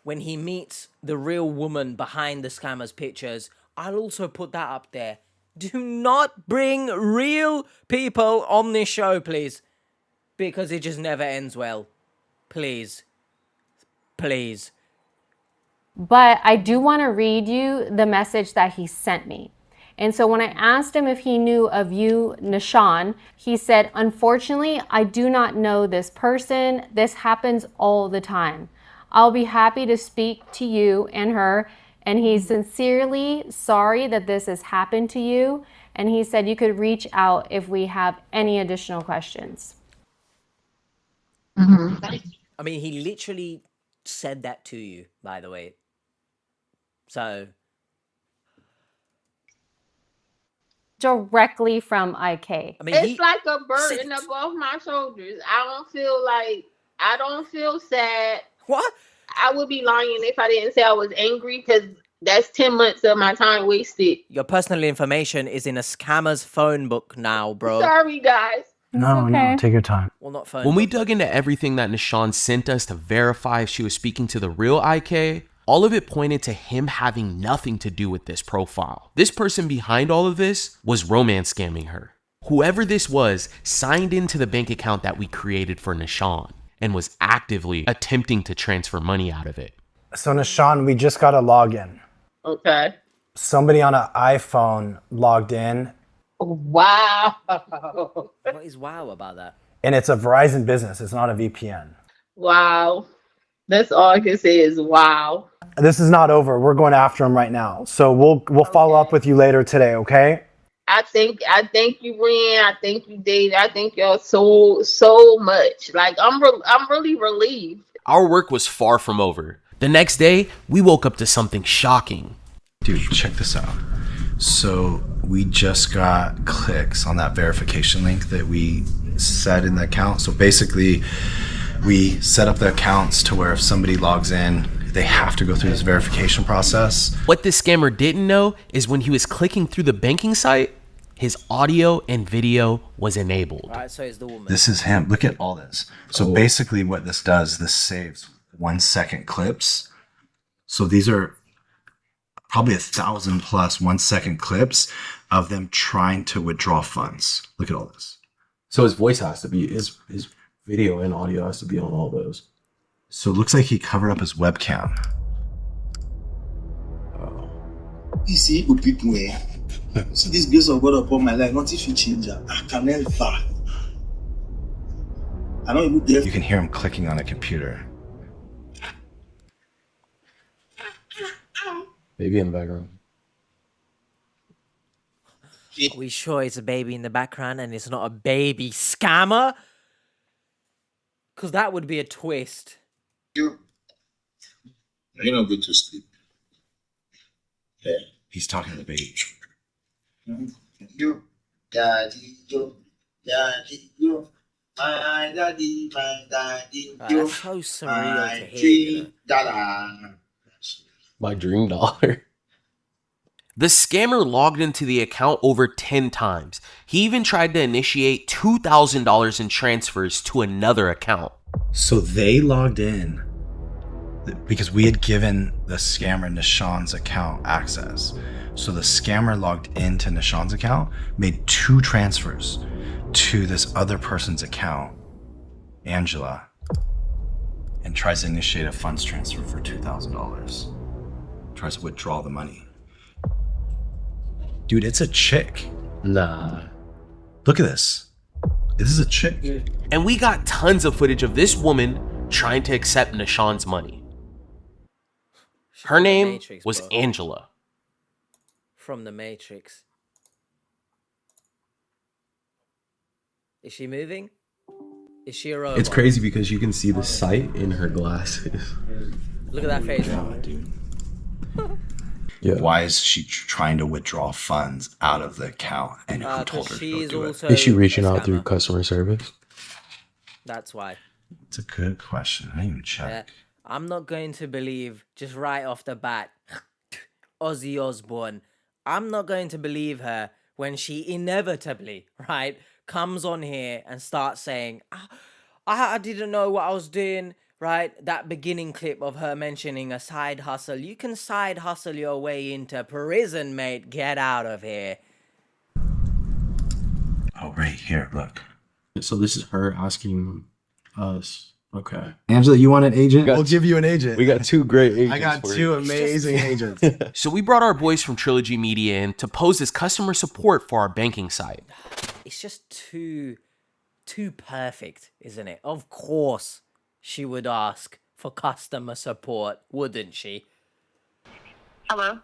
when he meets the real woman behind the scammer's pictures, I'll also put that up there. Do not bring real people on this show, please. Because it just never ends well. Please. Please. But I do want to read you the message that he sent me. And so when I asked him if he knew of you, Neshawn, he said, unfortunately, I do not know this person. This happens all the time. I'll be happy to speak to you and her. And he's sincerely sorry that this has happened to you. And he said you could reach out if we have any additional questions. I mean, he literally said that to you, by the way. So... directly from IK. I mean, it's like a burden above my shoulders. I don't feel sad. What? I would be lying if I didn't say I was angry, because that's 10 months of my time wasted. Your personal information is in a scammer's phone book now, bro. Sorry, guys. No, take your time. Well, not phone When we book. dug into everything that Neshawn sent us to verify if she was speaking to the real IK, all of it pointed to him having nothing to do with this profile. This person behind all of this was romance scamming her. Whoever this was signed into the bank account that we created for Neshawn and was actively attempting to transfer money out of it. So Neshawn, we just got a login. Okay. Somebody on an iPhone logged in. Wow. What is wow about that? And it's a Verizon business. It's not a VPN. Wow. That's all I can say is wow. This is not over. We're going after him right now. So we'll follow up with you later today, okay? I thank you, Ren. I thank you, Dave. I thank y'all so much. Like, I'm really relieved. Our work was far from over. The next day, we woke up to something shocking. Dude, check this out. So we just got clicks on that verification link that we set in the account. So basically, we set up the accounts to where if somebody logs in, they have to go through this verification process. What this scammer didn't know is when he was clicking through the banking site, his audio and video was enabled. All right, so is the woman. This is him. Look at all this. So basically what this does, this saves 1 second clips. So these are probably 1,000 plus 1 second clips of them trying to withdraw funds. Look at all this. So his voice has to be, his video and audio has to be on all those. So it looks like he covered up his webcam. Ici, au plus de see this grace of God upon my life, nothing should change. I can never. I don't even dare. You can hear him clicking on a computer. Baby in the background. Are we sure it's a baby in the background and it's not a baby scammer? Because that would be a twist. You're not going to sleep. Yeah. He's talking to the baby. You, daddy, you, my daddy, you. That's so surreal to hear. Dream, dada. My dream dollar. The scammer logged into the account over 10 times. He even tried to initiate $2,000 in transfers to another account. So they logged in because we had given the scammer Neshawn's account access. So the scammer logged into Neshawn's account, made 2 transfers to this other person's account, Angela, and tries to initiate a funds transfer for $2,000. Tries to withdraw the money. Dude, it's a chick. Nah. Look at this. This is a chick. And we got tons of footage of this woman trying to accept Neshawn's money. Her name was Angela. From the Matrix. Is she moving? Is she a robot? It's crazy because you can see the sight in her glasses. Look at that face. Dude. Yeah. Why is she trying to withdraw funds out of the account? And who told her to go do it? Is she reaching out through customer service? That's why. It's a good question. I didn't even check. I'm not going to believe, just right off the bat, Ozzy Osbourne. I'm not going to believe her when she inevitably, right, comes on here and starts saying, I didn't know what I was doing, right? That beginning clip of her mentioning a side hustle. You can side hustle your way into prison, mate. Get out of here. Oh, right here, look. So this is her asking us. Okay. Angela, you want an agent? We'll give you an agent. We got 2 great agents. I got 2 amazing agents. So we brought our boys from Trilogy Media in to pose as customer support for our banking site. It's just too perfect, isn't it? Of course she would ask for customer support, wouldn't she? Hello?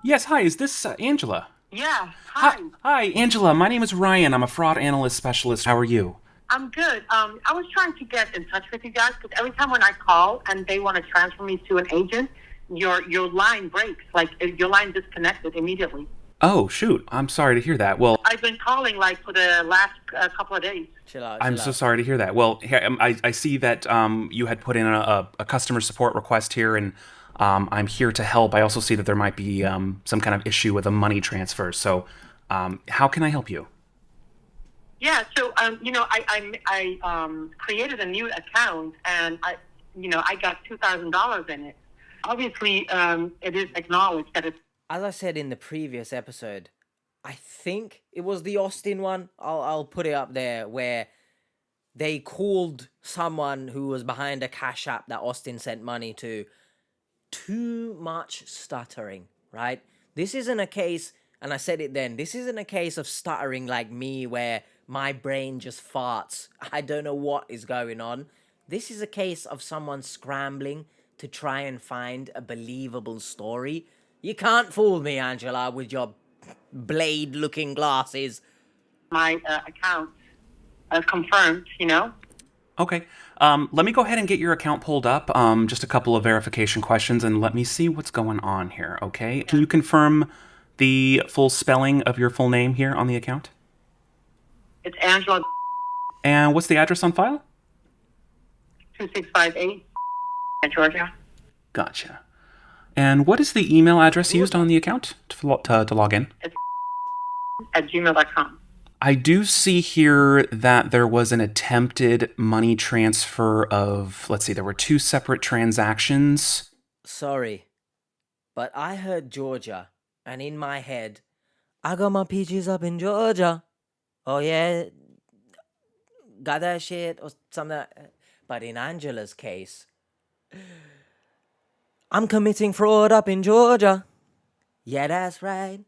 Yes, hi, is this Angela? Yeah, hi. Hi, Angela, my name is Ryan. I'm a fraud analyst specialist. How are you? I'm good. I was trying to get in touch with you guys because every time when I call and they want to transfer me to an agent, your line breaks. Like, your line disconnected immediately. Oh, shoot. I'm sorry to hear that. Well, I've been calling, like, for the last couple of days. Chill out. I'm so sorry to hear that. Well, I see that you had put in a customer support request here, and I'm here to help. I also see that there might be some kind of issue with a money transfer. So how can I help you? Yeah, so, I created a new account, and I got $2,000 in it. Obviously, it is acknowledged that it's... As I said in the previous episode, I think it was the Austin one. I'll put it up there, where they called someone who was behind a Cash App that Austin sent money to. Too much stuttering, right? This isn't a case, and I said it then, this isn't a case of stuttering like me where my brain just farts. I don't know what is going on. This is a case of someone scrambling to try and find a believable story. You can't fool me, Angela, with your blade-looking glasses. My account confirmed, Okay. Let me go ahead and get your account pulled up. Just a couple of verification questions, and let me see what's going on here, okay? Can you confirm the full spelling of your full name here on the account? It's Angela. And what's the address on file? 2658, Georgia. Gotcha. And what is the email address used on the account to log in? It's at gmail.com. I do see here that there was an attempted money transfer of, let's see, there were 2 separate transactions. Sorry, but I heard Georgia, and in my head, I got my peaches up in Georgia. Oh yeah, got that shit or something. But in Angela's case, I'm committing fraud up in Georgia. Yeah, that's right.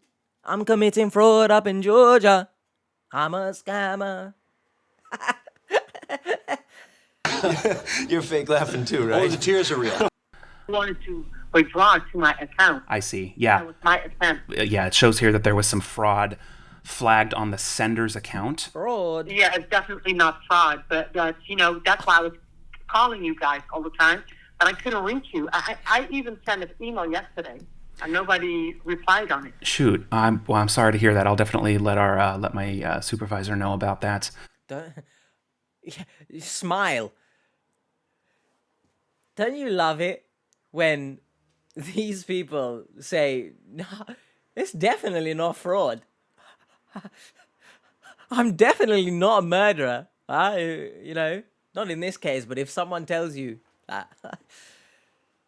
I'm committing fraud up in Georgia. I'm a scammer. You're fake laughing too, right? Oh, the tears are real. I wanted to withdraw to my account. I see. Yeah. That was my attempt. Yeah, it shows here that there was some fraud flagged on the sender's account. Fraud? Yeah, it's definitely not fraud, but, that's why I was calling you guys all the time, but I couldn't reach you. I even sent an email yesterday, and nobody replied on it. Shoot. I'm sorry to hear that. I'll definitely let my supervisor know about that. Smile. Don't you love it when these people say, no, it's definitely not fraud. I'm definitely not a murderer. Not in this case, but if someone tells you that,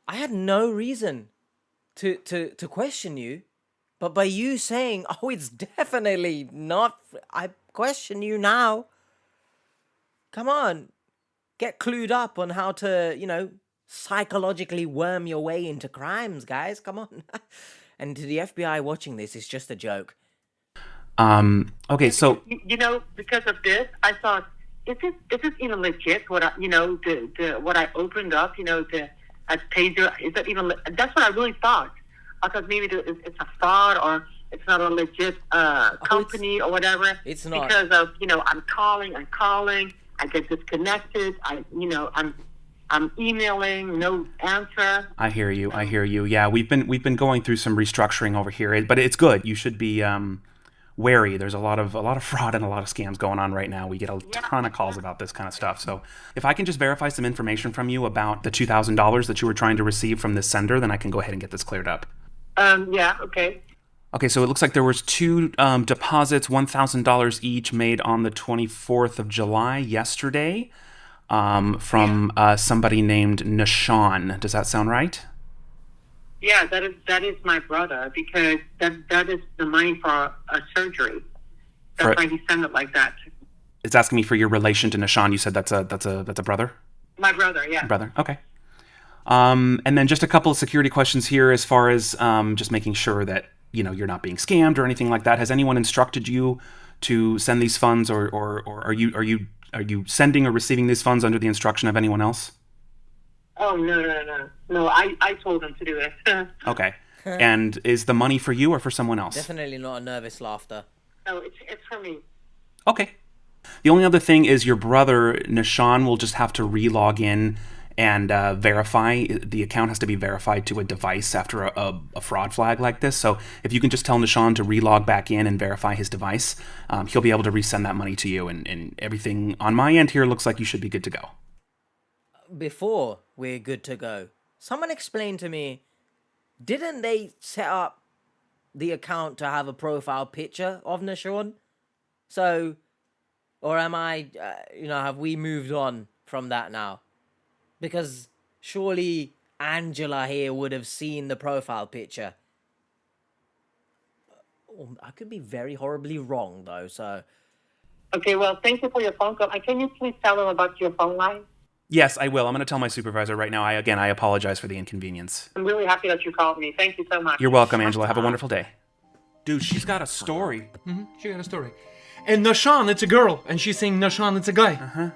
I had no reason to question you, but by you saying, oh, it's definitely not, I question you now. Come on, get clued up on how to, psychologically worm your way into crimes, guys. Come on. And to the FBI watching this, it's just a joke. Okay, so because of this, I thought, is this even legit? What what I opened up, as pager, is that even? That's what I really thought. I thought maybe it's a fraud, or it's not a legit company or whatever. It's not. Because of, I'm calling, I get disconnected, I'm emailing, no answer. I hear you. Yeah, we've been going through some restructuring over here, but it's good. You should be wary. There's a lot of fraud and a lot of scams going on right now. We get a ton of calls about this kind of stuff. So if I can just verify some information from you about the $2,000 that you were trying to receive from this sender, then I can go ahead and get this cleared up. Yeah, okay. Okay, so it looks like there was two deposits, $1,000 each, made on the 24th of July, yesterday, from somebody named Neshawn. Does that sound right? Yeah, that is my brother, because that is the money for a surgery. That's why he sent it like that. It's asking me for your relation to Neshawn. You said that's a brother? My brother, yeah. Brother, okay. And then just a couple of security questions here, as far as just making sure that you're not being scammed or anything like that. Has anyone instructed you to send these funds, or are you sending or receiving these funds under the instruction of anyone else? Oh, no, I told him to do it. Okay. And is the money for you or for someone else? Definitely not a nervous laughter. No, it's for me. Okay. The only other thing is your brother, Neshawn, will just have to re-log in and verify. The account has to be verified to a device after a fraud flag like this. So if you can just tell Neshawn to re-log back in and verify his device, he'll be able to resend that money to you. And everything on my end here looks like you should be good to go. Before we're good to go, someone explained to me, didn't they set up the account to have a profile picture of Neshawn? So, or am I, have we moved on from that now? Because surely Angela here would have seen the profile picture. I could be very horribly wrong, though, so... Okay, well, thank you for your phone call. And can you please tell them about your phone line? Yes, I will. I'm going to tell my supervisor right now. I apologize for the inconvenience. I'm really happy that you called me. Thank you so much. You're welcome, Angela. Have a wonderful day. Dude, she's got a story. She got a story. And Neshawn, it's a girl. And she's saying Neshawn, it's a guy.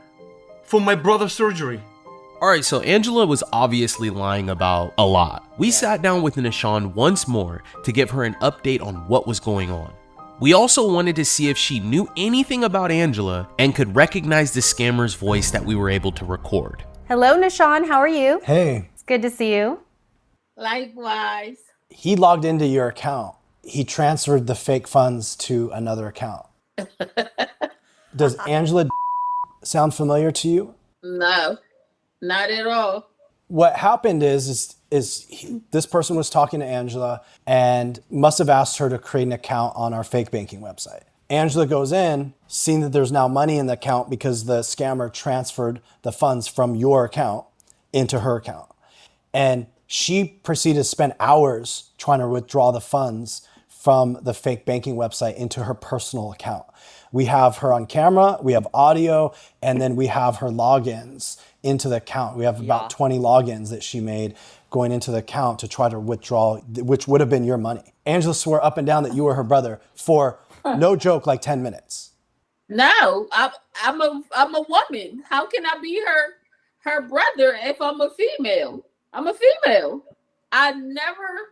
For my brother's surgery. Alright, so Angela was obviously lying about a lot. We sat down with Neshawn once more to give her an update on what was going on. We also wanted to see if she knew anything about Angela and could recognize the scammer's voice that we were able to record. Hello, Neshawn. How are you? Hey. It's good to see you. Likewise. He logged into your account. He transferred the fake funds to another account. Does Angela sound familiar to you? No, not at all. What happened is this person was talking to Angela and must have asked her to create an account on our fake banking website. Angela goes in, seeing that there's now money in the account because the scammer transferred the funds from your account into her account. And she proceeded to spend hours trying to withdraw the funds from the fake banking website into her personal account. We have her on camera, we have audio, and then we have her logins into the account. We have about 20 logins that she made going into the account to try to withdraw, which would have been your money. Angela swore up and down that you were her brother for, no joke, like 10 minutes. No, I'm a woman. How can I be her brother if I'm a female? I'm a female. I never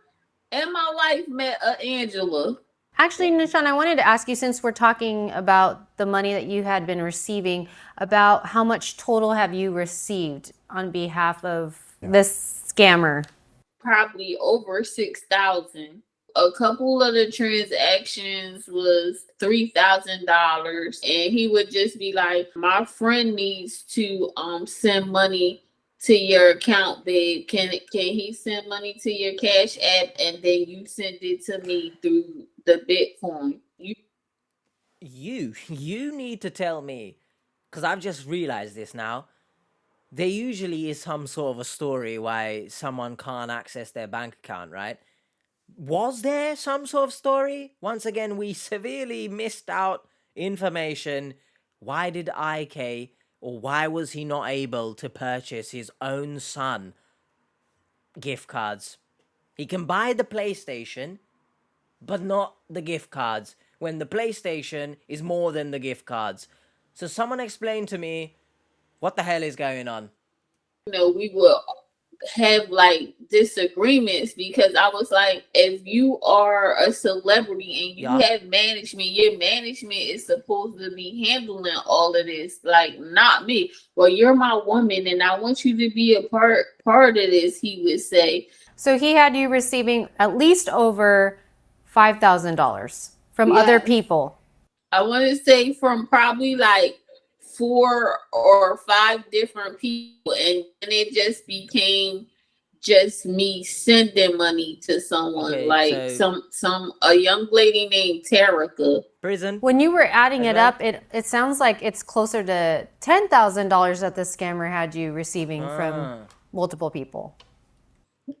in my life met a Angela. Actually, Neshawn, I wanted to ask you, since we're talking about the money that you had been receiving, about how much total have you received on behalf of this scammer? Probably over 6,000. A couple of the transactions was $3,000, and he would just be like, "My friend needs to send money to your account, babe. Can he send money to your Cash App, and then you send it to me through the Bitcoin?" You need to tell me, because I've just realized this now. There usually is some sort of a story why someone can't access their bank account, right? Was there some sort of story? Once again, we severely missed out information. Why did IK, or why was he not able to purchase his own son gift cards? He can buy the PlayStation, but not the gift cards, when the PlayStation is more than the gift cards. So someone explain to me, what the hell is going on? We would have like disagreements because I was like, if you are a celebrity and you have management, your management is supposed to be handling all of this, like not me. Well, you're my woman and I want you to be a part of this, he would say. So he had you receiving at least over $5,000 from other people. I want to say from probably like 4 or 5 different people, and then it just became just me sending money to someone, a young lady named Terica. Prison. When you were adding it up, it sounds like it's closer to $10,000 that the scammer had you receiving from multiple people.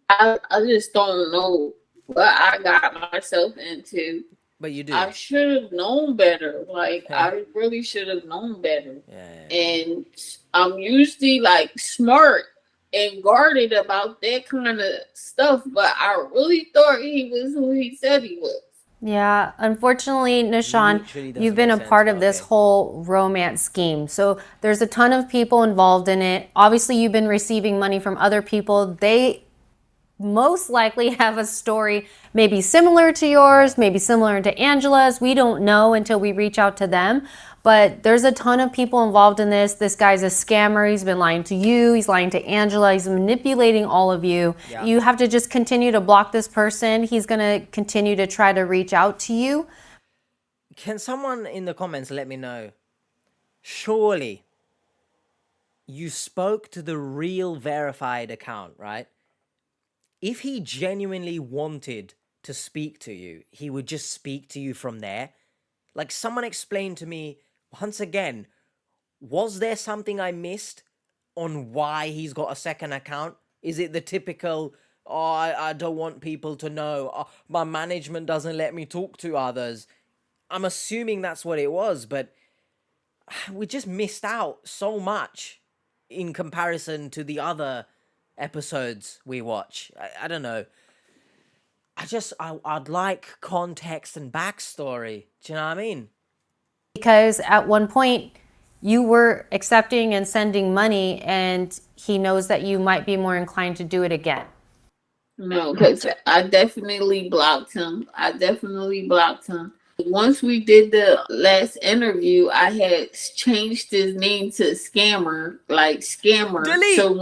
I just don't know what I got myself into. But you do. I should have known better. Like, I really should have known better. And I'm usually like smart and guarded about that kind of stuff, but I really thought he was who he said he was. Yeah, unfortunately, Neshawn, you've been a part of this whole romance scheme. So there's a ton of people involved in it. Obviously, you've been receiving money from other people. They most likely have a story maybe similar to yours, maybe similar to Angela's. We don't know until we reach out to them. But there's a ton of people involved in this. This guy's a scammer. He's been lying to you. He's lying to Angela. He's manipulating all of you. Yeah. You have to just continue to block this person. He's going to continue to try to reach out to you. Can someone in the comments let me know? Surely you spoke to the real verified account, right? If he genuinely wanted to speak to you, he would just speak to you from there. Like, someone explained to me, once again, was there something I missed on why he's got a second account? Is it the typical, I don't want people to know, my management doesn't let me talk to others? I'm assuming that's what it was, but we just missed out so much in comparison to the other episodes we watch. I don't know. I'd like context and backstory. Do you know what I mean? Because at one point you were accepting and sending money, and he knows that you might be more inclined to do it again. No, because I definitely blocked him. Once we did the last interview, I had changed his name to Scammer, like Scammer. Delete. So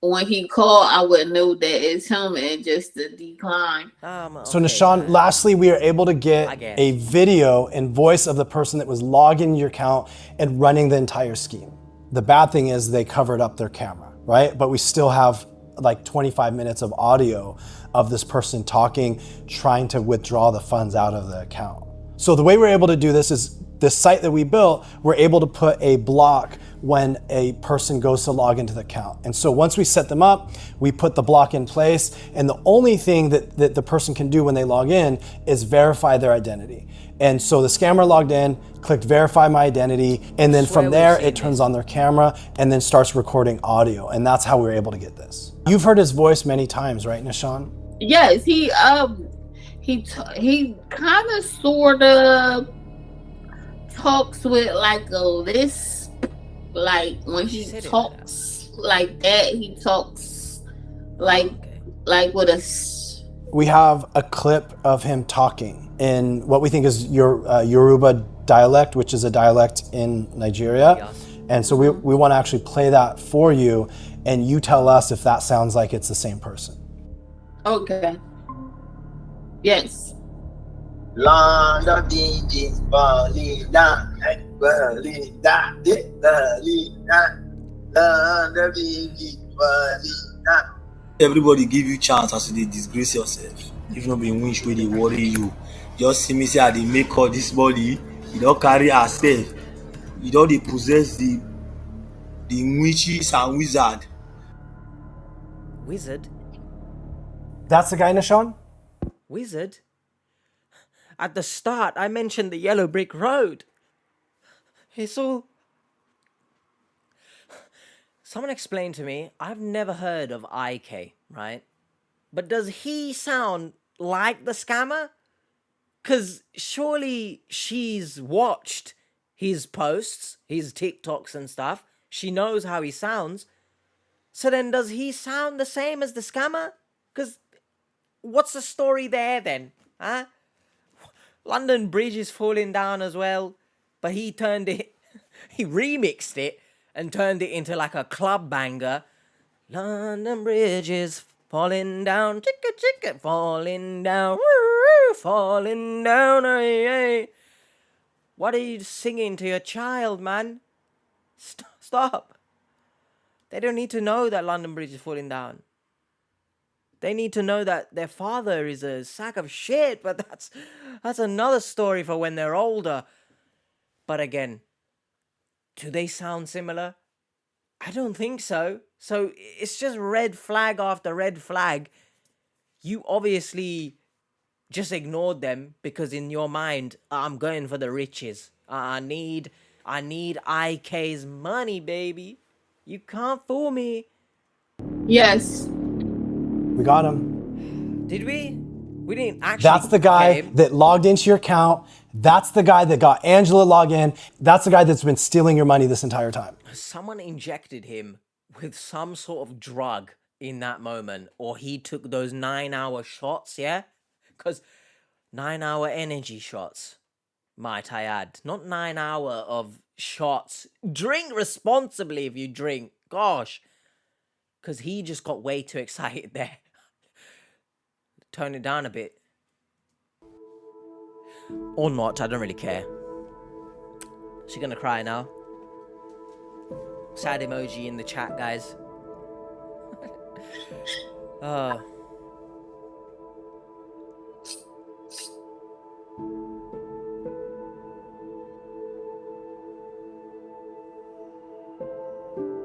when he called, I would know that it's him and just the decline. So Neshawn, lastly, we are able to get a video and voice of the person that was logging your account and running the entire scheme. The bad thing is they covered up their camera, right? But we still have like 25 minutes of audio of this person talking, trying to withdraw the funds out of the account. So the way we're able to do this is this site that we built, we're able to put a block when a person goes to log into the account. And so once we set them up, we put the block in place, and the only thing that the person can do when they log in is verify their identity. And so the scammer logged in, clicked verify my identity, and then from there it turns on their camera and then starts recording audio. And that's how we were able to get this. You've heard his voice many times, right, Neshawn? Yes, he kind of sort of talks with like a lisp. Like when he talks like that, he talks like with a. We have a clip of him talking in what we think is Yoruba dialect, which is a dialect in Nigeria. And so we want to actually play that for you, and you tell us if that sounds like it's the same person. Okay. Yes. Land of DJs, Berlina, Berlina, Berlina, land of DJs, Berlina. Everybody give you chance as you disgrace yourself. If not be winch where they worry you. Just see me say how they make all this body. You don't carry herself. You don't they possess the witches and wizard. Wizard? That's the guy, Neshawn? Wizard? At the start, I mentioned the yellow brick road. It's all... Someone explained to me, I've never heard of IK, right? But does he sound like the scammer? Because surely she's watched his posts, his TikToks and stuff. She knows how he sounds. So then does he sound the same as the scammer? Because what's the story there then? Huh? London Bridge is falling down as well, but he remixed it and turned it into like a club banger. London Bridge is falling down, chicka chicka, falling down, woo, falling down, ay, ay. What are you singing to your child, man? Stop. They don't need to know that London Bridge is falling down. They need to know that their father is a sack of shit, but that's another story for when they're older. But again, do they sound similar? I don't think so. So it's just red flag after red flag. You obviously just ignored them because in your mind, I'm going for the riches. I need IK's money, baby. You can't fool me. Yes. We got him. Did we? We didn't actually. That's the guy that logged into your account. That's the guy that got Angela log in. That's the guy that's been stealing your money this entire time. Someone injected him with some sort of drug in that moment, or he took those 9-hour shots, yeah? Because 9-hour energy shots, might I add. Not 9 hour of shots. Drink responsibly if you drink. Gosh. Because he just got way too excited there. Tone it down a bit. Or not, I don't really care. She gonna cry now. Sad emoji in the chat, guys.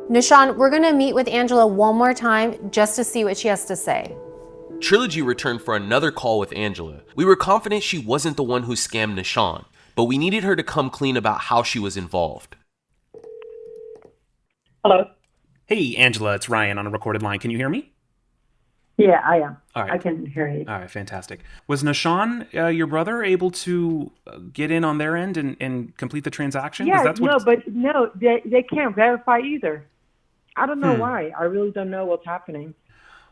Neshawn, we're going to meet with Angela one more time just to see what she has to say. Trilogy returned for another call with Angela. We were confident she wasn't the one who scammed Neshawn, but we needed her to come clean about how she was involved. Hello? Hey, Angela, it's Ryan on a recorded line. Can you hear me? Yeah, I am. All right. I can hear you. All right, fantastic. Was Neshawn, your brother, able to get in on their end and complete the transaction? Yeah, That's they can't verify either. I don't know why. I really don't know what's happening.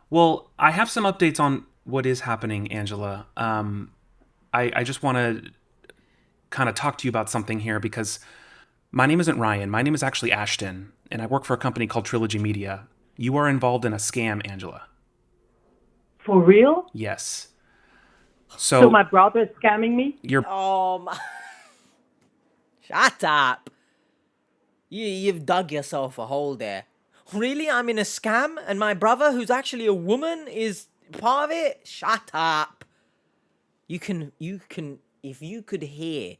Well, I have some updates on what is happening, Angela. I just want to kind of talk to you about something here because my name isn't Ryan. My name is actually Ashton, and I work for a company called Trilogy Media. You are involved in a scam, Angela. For real? Yes. So my brother is scamming me? Oh my. Shut up. You've dug yourself a hole there. Really? I'm in a scam and my brother, who's actually a woman, is part of it? Shut up. You can, if you could hear,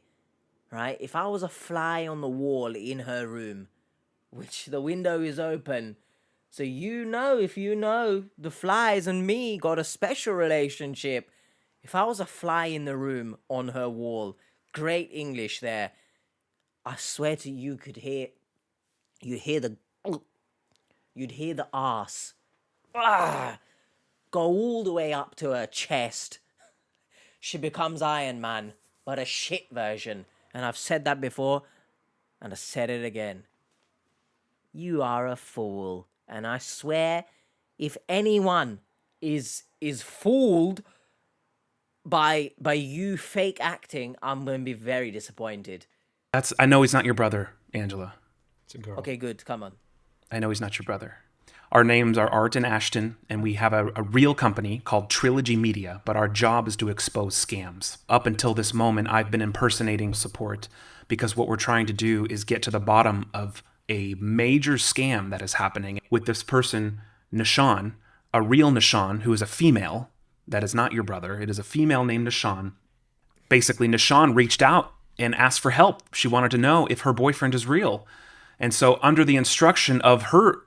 right? If I was a fly on the wall in her room, which the window is open, so if you know, the flies and me got a special relationship. If I was a fly in the room on her wall, great English there, I swear to you, you'd hear the arse go all the way up to her chest. She becomes Iron Man, but a shit version. And I've said that before, and I said it again. You are a fool. And I swear, if anyone is fooled by you fake acting, I'm going to be very disappointed. I know he's not your brother, Angela. It's a girl. Okay, good. Come on. I know he's not your brother. Our names are Art and Ashton, and we have a real company called Trilogy Media, but our job is to expose scams. Up until this moment, I've been impersonating support because what we're trying to do is get to the bottom of a major scam that is happening with this person, Neshawn, a real Neshawn, who is a female. That is not your brother. It is a female named Neshawn. Basically, Neshawn reached out and asked for help. She wanted to know if her boyfriend is real. And so under the instruction of her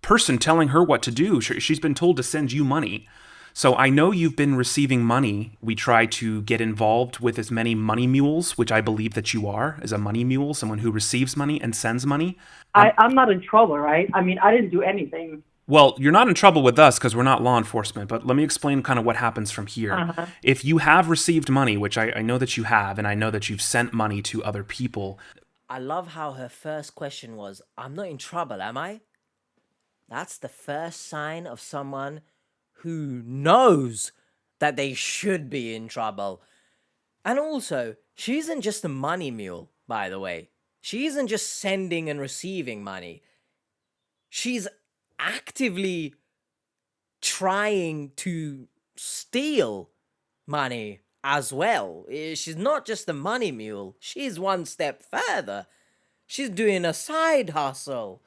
person telling her what to do, she's been told to send you money. So I know you've been receiving money. We try to get involved with as many money mules, which I believe that you are, as a money mule, someone who receives money and sends money. I'm not in trouble, right? I mean, I didn't do anything. Well, you're not in trouble with us because we're not law enforcement, but let me explain kind of what happens from here. Uh-huh. If you have received money, which I know that you have, and I know that you've sent money to other people. I love how her first question was, I'm not in trouble, am I? That's the first sign of someone who knows that they should be in trouble. And also, she isn't just a money mule, by the way. She isn't just sending and receiving money. She's actively trying to steal money as well. She's not just a money mule. She's one step further. She's doing a side hustle.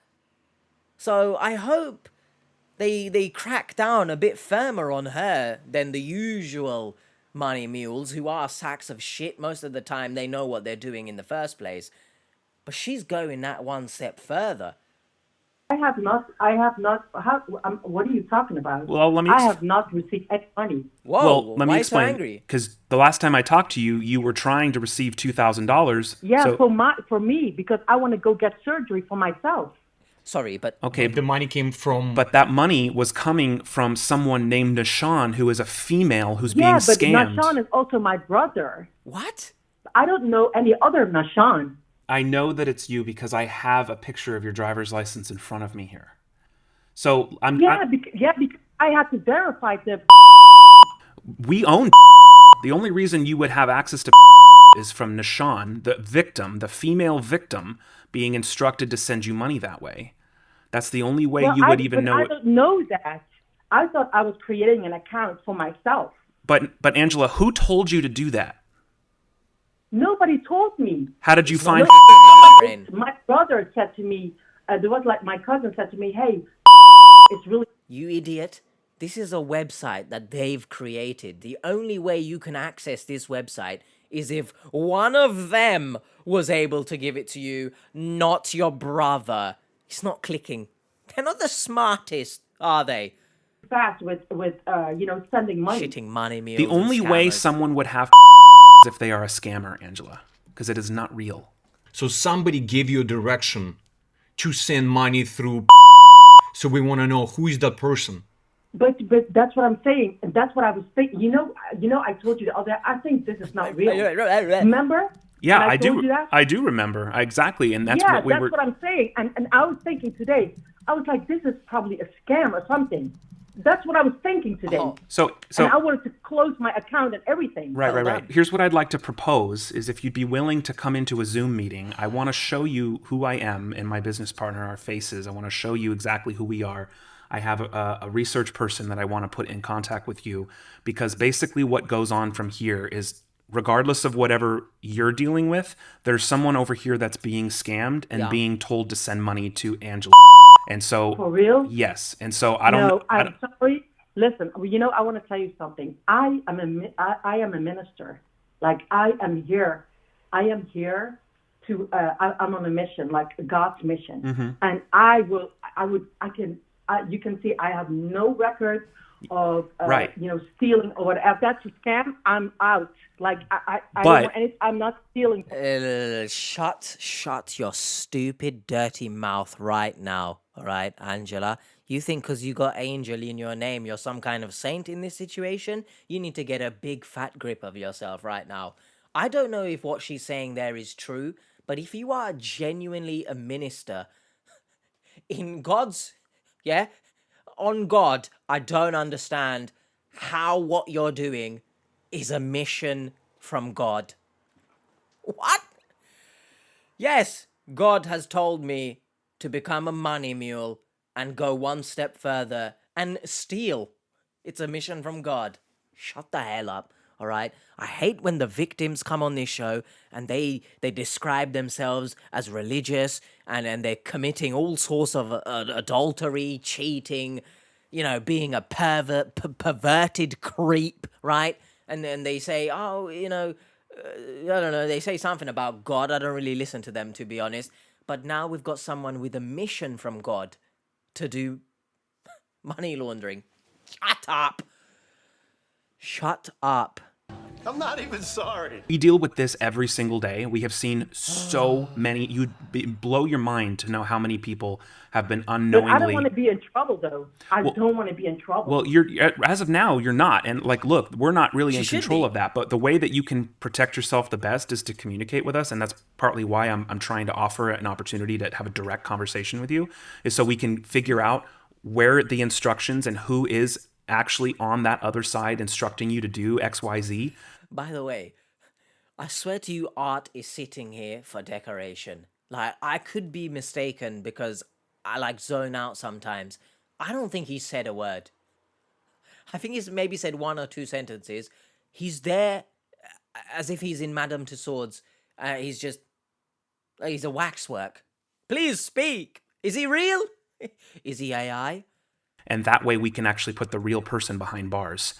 So I hope they crack down a bit firmer on her than the usual money mules who are sacks of shit. Most of the time they know what they're doing in the first place. But she's going that one step further. I have not, what are you talking about? Well, let me... I have not received any money. Whoa, well, let me why explain. so angry? Because the last time I talked to you, you were trying to receive $2,000. Yeah, so... for me, because I want to go get surgery for myself. Sorry, but... Okay, the money came from... But that money was coming from someone named Neshawn, who is a female who's being scammed. Yeah, but Neshawn is also my brother. What? I don't know any other Neshawn. I know that it's you because I have a picture of your driver's license in front of me here. So I'm... because I had to verify the... We own... The only reason you would have access to is from Neshawn, the victim, the female victim, being instructed to send you money that way. That's the only way you would even know. I don't know that. I thought I was creating an account for myself. But Angela, who told you to do that? Nobody told me. How did you find? My brother said to me. There was like my cousin said to me, "Hey, it's really." You idiot! This is a website that they've created. The only way you can access this website is if one of them was able to give it to you, not your brother. It's not clicking. They're not the smartest, are they? Fast with sending money. Shitting money mules. The only and way scammers. someone would have if they are a scammer, Angela, because it is not real. So somebody gave you a direction to send money through. So we want to know who is that person. But that's what I'm saying, and that's what I was thinking. You know, I told you the other. I think this is not real. Remember? Yeah, I do. I do remember exactly, and that's what we were. That's what I'm saying, and I was thinking today. I was like, this is probably a scam or something. That's what I was thinking today. So and I wanted to close my account and everything. Right. Here's what I'd like to propose: is if you'd be willing to come into a Zoom meeting, I want to show you who I am and my business partner, our faces. I want to show you exactly who we are. I have a research person that I want to put in contact with you, because basically what goes on from here is, regardless of whatever you're dealing with, there's someone over here that's being scammed and being told to send money to Angela. And so... For real? Yes. And so I don't... No, I'm sorry. Listen, I want to tell you something. I am a minister. Like, I am here. I am here to... I'm on a mission, like God's mission. Mm-hmm. And you can see I have no record of stealing or whatever. If that's a scam, I'm out. Like I don't want anything. I'm not stealing. Shut your stupid, dirty mouth right now. All right, Angela. You think because you got Angel in your name, you're some kind of saint in this situation? You need to get a big fat grip of yourself right now. I don't know if what she's saying there is true, but if you are genuinely a minister in God's... Yeah? On God, I don't understand how what you're doing is a mission from God. What? Yes, God has told me to become a money mule and go one step further and steal. It's a mission from God. Shut the hell up. All right, I hate when the victims come on this show and they describe themselves as religious and they're committing all sorts of adultery, cheating, being a perverted creep, right? And then they say, I don't know, they say something about God. I don't really listen to them, to be honest. But now we've got someone with a mission from God to do money laundering. Shut up. Shut up. I'm not even sorry. We deal with this every single day. We have seen so many. You'd blow your mind to know how many people have been unknowingly... But I don't want to be in trouble, though. I don't want to be in trouble. Well, as of now, you're not. And look, we're not really in control of that. But the way that you can protect yourself the best is to communicate with us. And that's partly why I'm trying to offer an opportunity to have a direct conversation with you, is so we can figure out where the instructions and who is actually on that other side instructing you to do XYZ. By the way, I swear to you, Art is sitting here for decoration. Like, I could be mistaken because I like zone out sometimes. I don't think he said a word. I think he's maybe said one or two sentences. He's there as if he's in Madame Tussauds. He's a waxwork. Please speak. Is he real? Is he AI? And that way we can actually put the real person behind bars.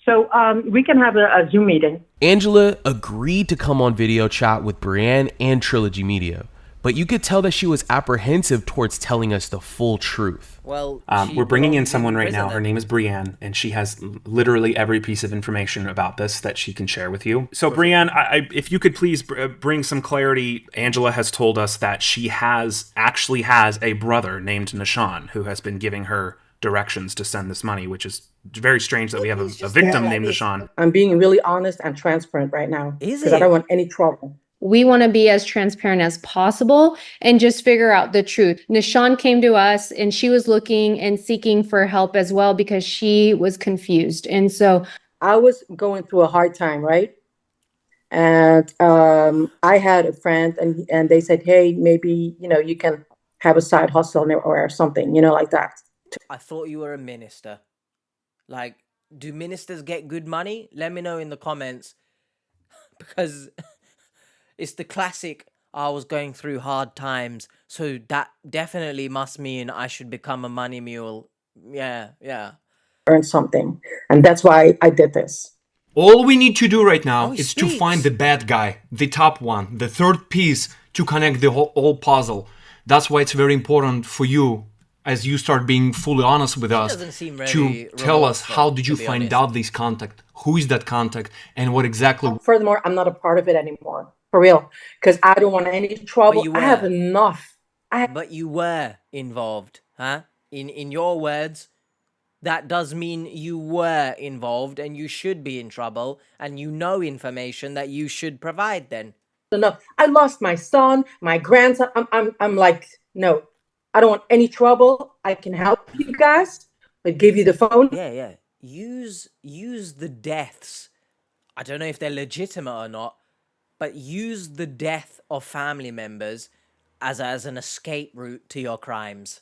So we can have a Zoom meeting. Angela agreed to come on video chat with Brienne and Trilogy Media, but you could tell that she was apprehensive towards telling us the full truth. Well, we're bringing in someone right now. Her name is Brienne, and she has literally every piece of information about this that she can share with you. So, Brienne, if you could please bring some clarity. Angela has told us that she actually has a brother named Neshawn who has been giving her directions to send this money, which is very strange that we have a victim named Neshawn. I'm being really honest and transparent right now. Because I don't want any trouble. We want to be as transparent as possible and just figure out the truth. Neshawn came to us and she was looking and seeking for help as well because she was confused. And so I was going through a hard time, right? And I had a friend and they said, hey, maybe, you can have a side hustle or something, like that. I thought you were a minister. Like, do ministers get good money? Let me know in the comments. Because it's the classic, I was going through hard times, so that definitely must mean I should become a money mule. Yeah. Earn something. And that's why I did this. All we need to do right now is to find the bad guy, the top one, the third piece to connect the whole puzzle. That's why it's very important for you, as you start being fully honest with us, to tell us how did you find out this contact, who is that contact, and what exactly. Furthermore, I'm not a part of it anymore, for real, because I don't want any trouble. I have enough. But you were involved, huh? In your words, that does mean you were involved and you should be in trouble and you know information that you should provide then. Enough. I lost my son, my grandson. I'm like, no. I don't want any trouble. I can help you guys. I give you the phone. Yeah. Use the deaths. I don't know if they're legitimate or not, but use the death of family members as an escape route to your crimes.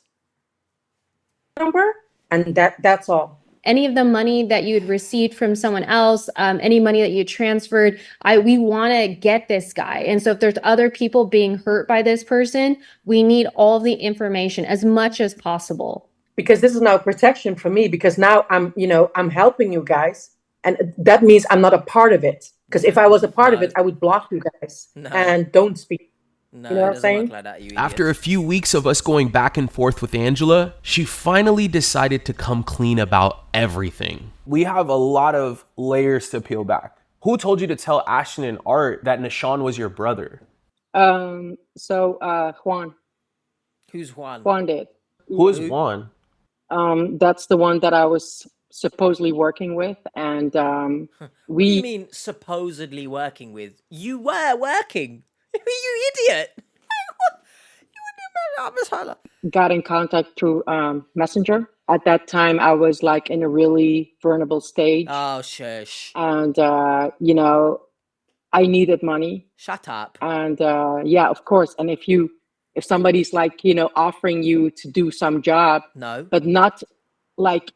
Number, and that's all. Any of the money that you had received from someone else, any money that you transferred, we want to get this guy. And so if there's other people being hurt by this person, we need all the information as much as possible. Because this is now protection for me, because now I'm helping you guys. And that means I'm not a part of it. Because if I was a part of it, I would block you guys and don't speak. No, you know what I'm saying? Like that, After a few weeks of us going back and forth with Angela, she finally decided to come clean about everything. We have a lot of layers to peel back. Who told you to tell Ashton and Art that Neshawn was your brother? Juan. Who's Juan? Juan did. Who is Juan? That's the one that I was supposedly working with, and What do you mean supposedly working with? You were working. You idiot! Got in contact through Messenger. At that time, I was like in a really vulnerable stage. Oh, shush. And, I needed money. Shut up. And yeah, of course. And if somebody's like, offering you to do some job, no, but not like,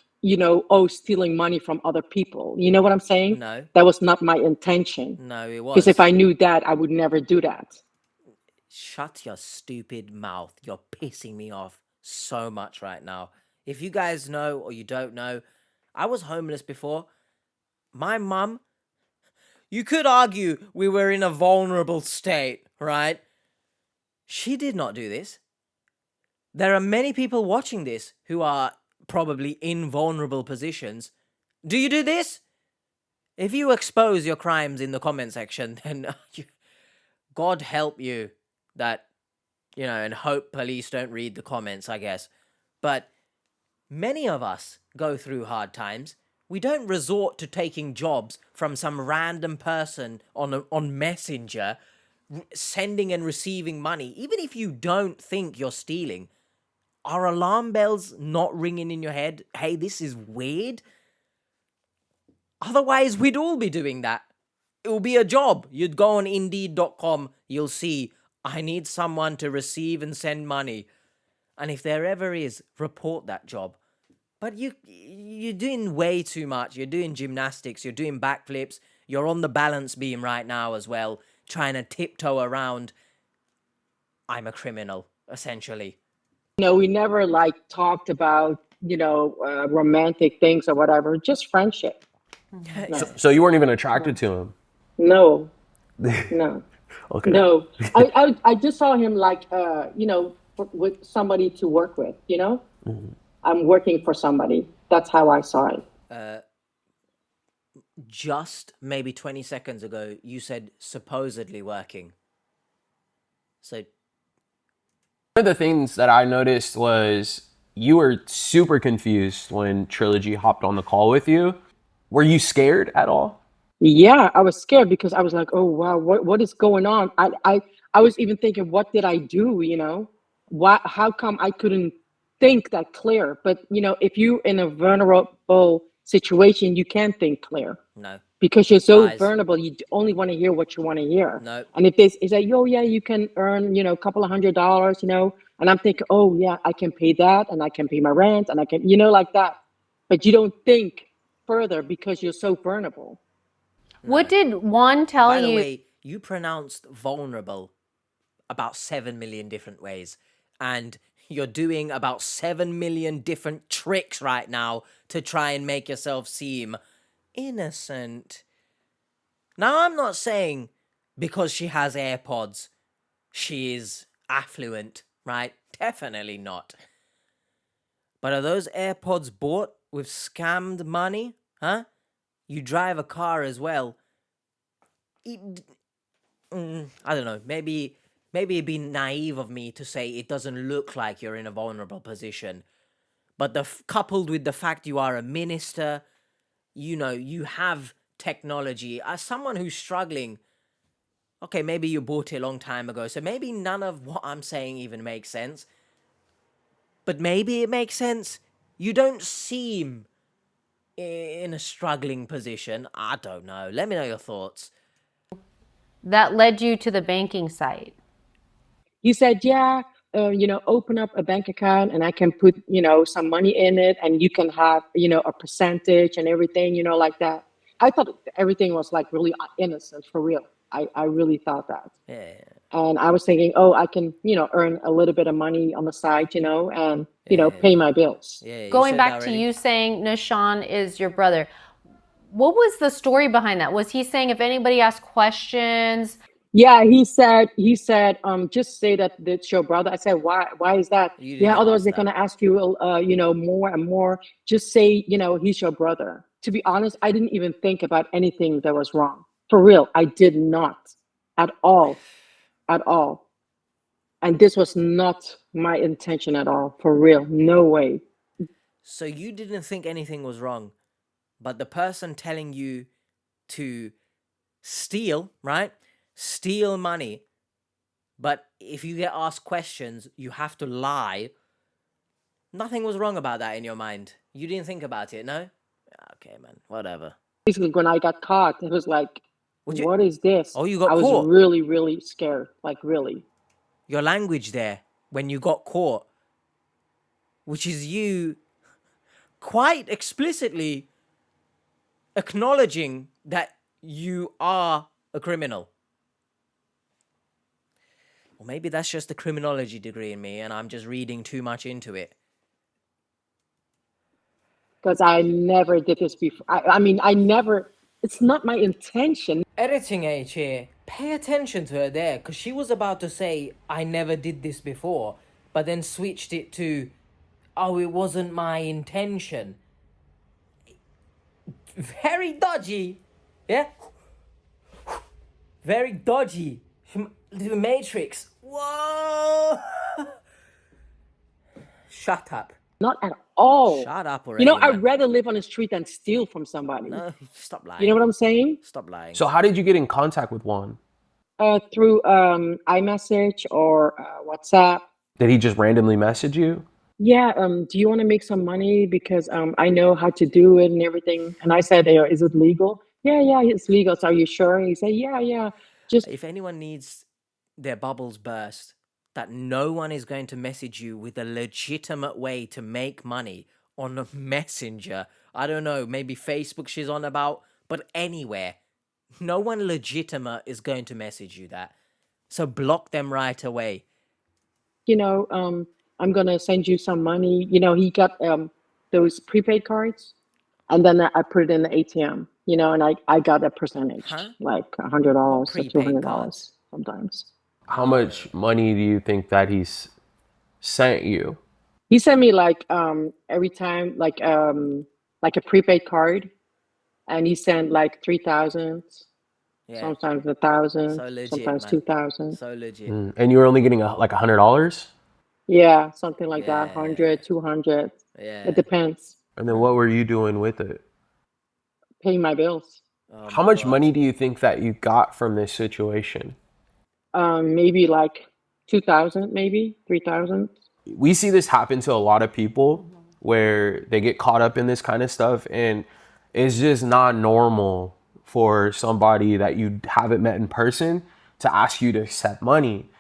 stealing money from other people. You know what I'm saying? No. That was not my intention. No, it was. Because if I knew that, I would never do that. Shut your stupid mouth. You're pissing me off so much right now. If you guys know or you don't know, I was homeless before. My mum, you could argue we were in a vulnerable state, right? She did not do this. There are many people watching this who are probably in vulnerable positions. Do you do this? If you expose your crimes in the comment section, then God help you that, and hope police don't read the comments, I guess. But many of us go through hard times. We don't resort to taking jobs from some random person on Messenger, sending and receiving money. Even if you don't think you're stealing, Are alarm bells not ringing in your head? Hey, this is weird. Otherwise, we'd all be doing that. It will be a job. You'd go on Indeed.com. You'll see, I need someone to receive and send money. And if there ever is, report that job. But you're doing way too much. You're doing gymnastics. You're doing backflips. You're on the balance beam right now as well, trying to tiptoe around. I'm a criminal, essentially. We never like talked about, romantic things or whatever, just friendship. No. So you weren't even attracted to him? No. No. Okay. No. I just saw him like, with somebody to work with, Mm-hmm. I'm working for somebody. That's how I saw it. Just maybe 20 seconds ago, you said supposedly working. So one of the things that I noticed was you were super confused when Trilogy hopped on the call with you. Were you scared at all? Yeah, I was scared because I was like, oh wow, what is going on? I was even thinking, what did I do? How come I couldn't think that clear? But if you in a vulnerable situation, you can't think clear. No. Because you're so Lies. vulnerable, you only want to hear what you want to hear. No. And if it's like, oh yeah, you can earn, a couple of $100s, and I'm thinking, oh yeah, I can pay that, and I can pay my rent, and I can, like that. But you don't think further because you're so vulnerable. What did Juan tell you? By the way, you pronounced vulnerable about 7 million different ways. And you're doing about 7 million different tricks right now to try and make yourself seem innocent. Now, I'm not saying because she has AirPods, she is affluent, right? Definitely not. But are those AirPods bought with scammed money? Huh? You drive a car as well. I don't know. Maybe it'd be naive of me to say it doesn't look like you're in a vulnerable position. But coupled with the fact you are a minister, you have technology. As someone who's struggling, okay, maybe you bought it a long time ago, so maybe none of what I'm saying even makes sense. But maybe it makes sense. You don't seem in a struggling position. I don't know. Let me know your thoughts. That led you to the banking site. He said, yeah, open up a bank account and I can put, some money in it and you can have, a percentage and everything, like that. I thought everything was like really innocent for real. I really thought that. Yeah. And I was thinking, oh, I can, earn a little bit of money on the side, and, pay my bills. Yeah, Going back to you saying Neshawn is your brother. What was the story behind that? Was he saying if anybody asked questions? Yeah, he said, just say that it's your brother. I said, why is that? Yeah, otherwise they're going to ask you, more and more. Just say, he's your brother. To be honest, I didn't even think about anything that was wrong. For real, I did not at all. And this was not my intention at all. For real, no way. So you didn't think anything was wrong, but the person telling you to steal, right? Steal money. But if you get asked questions, you have to lie. Nothing was wrong about that in your mind. You didn't think about it, no? Okay, man, whatever. Basically, when I got caught, it was like, what is this? Oh, you got caught? I caught? was really, really scared. Like, really. Your language there, when you got caught, which is you quite explicitly acknowledging that you are a criminal. Or maybe that's just the criminology degree in me and I'm just reading too much into it. Because I never did this before. I never, it's not my intention. Editing age here, pay attention to her there, because she was about to say, I never did this before, but then switched it to, oh, it wasn't my intention. Very dodgy, yeah? Very dodgy. The Matrix. Whoa! Shut up. Not at all. Shut up already, I'd rather live on the street than steal from somebody. No, stop lying. You know what I'm saying? Stop lying. So how did you get in contact with Juan? Through iMessage or WhatsApp. Did he just randomly message you? Yeah, do you want to make some money? Because I know how to do it and everything. And I said, is it legal? Yeah, yeah, it's legal. So are you sure? And he said, yeah, yeah. Just If anyone needs their bubbles burst, that no one is going to message you with a legitimate way to make money on a messenger. I don't know, maybe Facebook she's on about, but anywhere. No one legitimate is going to message you that. So block them right away. I'm gonna send you some money. He got those prepaid cards, and then I put it in the ATM. And I got a percentage, like $100 or prepaid cards? $200 sometimes. How much money do you think that he's sent you? He sent me like every time like a prepaid card, and he sent like 3,000, Yeah. sometimes 1,000, So legit, sometimes man. 2,000. So legit. And you were only getting like $100? Yeah, something like that. 100, 200. Yeah. It depends. And then what were you doing with it? Paying my bills. Oh How my much God. money do you think that you got from this situation? Maybe like 2,000, maybe 3,000. We see this happen to a lot of people where they get caught up in this kind of stuff, and it's just not normal for somebody that you haven't met in person to ask you to accept money.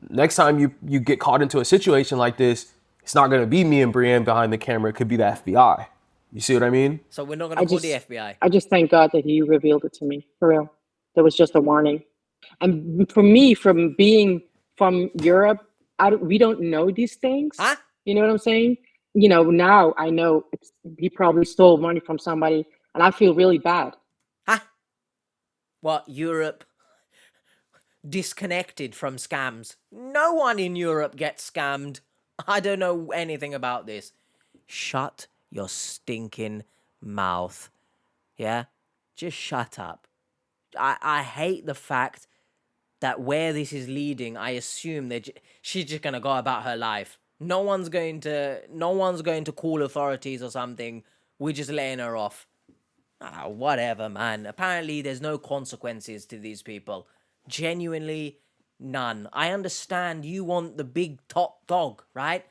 Next time you get caught into a situation like this, it's not going to be me and Brienne behind the camera. It could be the FBI. You see what I mean? So we're not going to call the FBI. I just thank God that he revealed it to me, for real. There was just a warning. And for me, from being from Europe, we don't know these things. Huh? You know what I'm saying? Now I know he probably stole money from somebody, and I feel really bad. What, Europe disconnected from scams? No one in Europe gets scammed. I don't know anything about this. Shut your stinking mouth. Yeah? Just shut up. I hate the fact that where this is leading, I assume that she's just gonna go about her life. No one's going to call authorities or something. We're just letting her off. Whatever, man. Apparently, there's no consequences to these people. Genuinely, none. I understand you want the big top dog, right?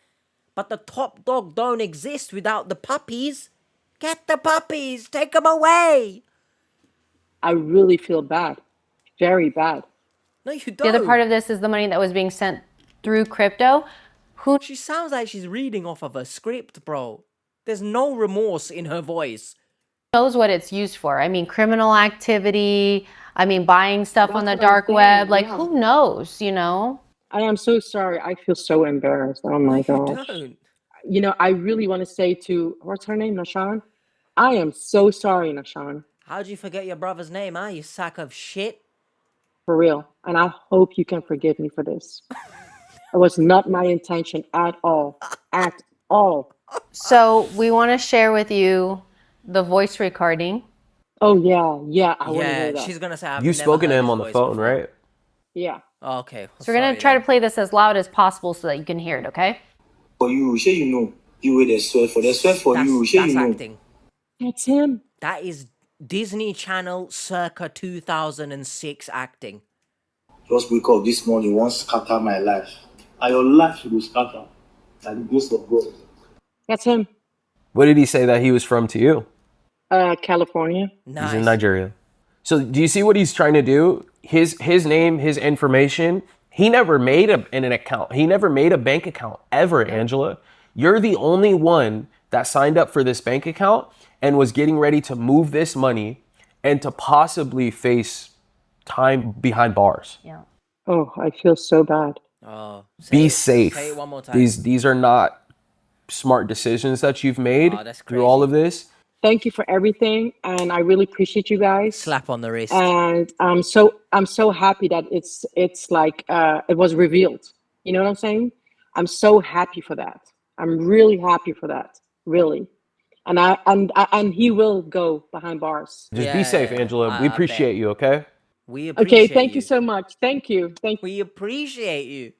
But the top dog don't exist without the puppies. Get the puppies. Take them away. I really feel bad. Very bad. No, you don't. The other part of this is the money that was being sent through crypto. She sounds like she's reading off of a script, bro. There's no remorse in her voice. Knows what it's used for. I mean, criminal activity. I mean, buying stuff on the dark web. Like, who knows, I am so sorry. I feel so embarrassed. Oh my gosh. Don't. I really want to say to, what's her name, Neshawn? I am so sorry, Neshawn. How'd you forget your brother's name, huh? You sack of shit. For real. And I hope you can forgive me for this. It was not my intention at all. At all. So we want to share with you the voice recording. Oh, yeah. I want to hear that. She's going to say, You've spoken to him on the phone, right? Yeah. Okay. So we're going to try to play this as loud as possible so that you can hear it, okay? For you, sure you know. You will sweat for the sweat for you, sure you know. Acting. That's him. That is Disney Channel circa 2006 acting. Just wake up this morning, won't scatter my life. And your life will scatter. Like the ghost of God. That's him. What did he say that he was from to you? California. Nice. He's in Nigeria. So do you see what he's trying to do? His name, his information. He never made an account. He never made a bank account ever, Angela. You're the only one that signed up for this bank account and was getting ready to move this money and to possibly face time behind bars. Yeah. Oh, I feel so bad. Oh, Be safe. Say it one more time. These are not smart decisions that you've made through all of this. Thank you for everything, and I really appreciate you guys. Slap on the wrist. And I'm so happy that it's like it was revealed. You know what I'm saying? I'm so happy for that. I'm really happy for that. Really. And he will go behind bars. Just be safe, Angela. We appreciate you, okay? We appreciate you. Okay, thank you so much. Thank you. We appreciate you.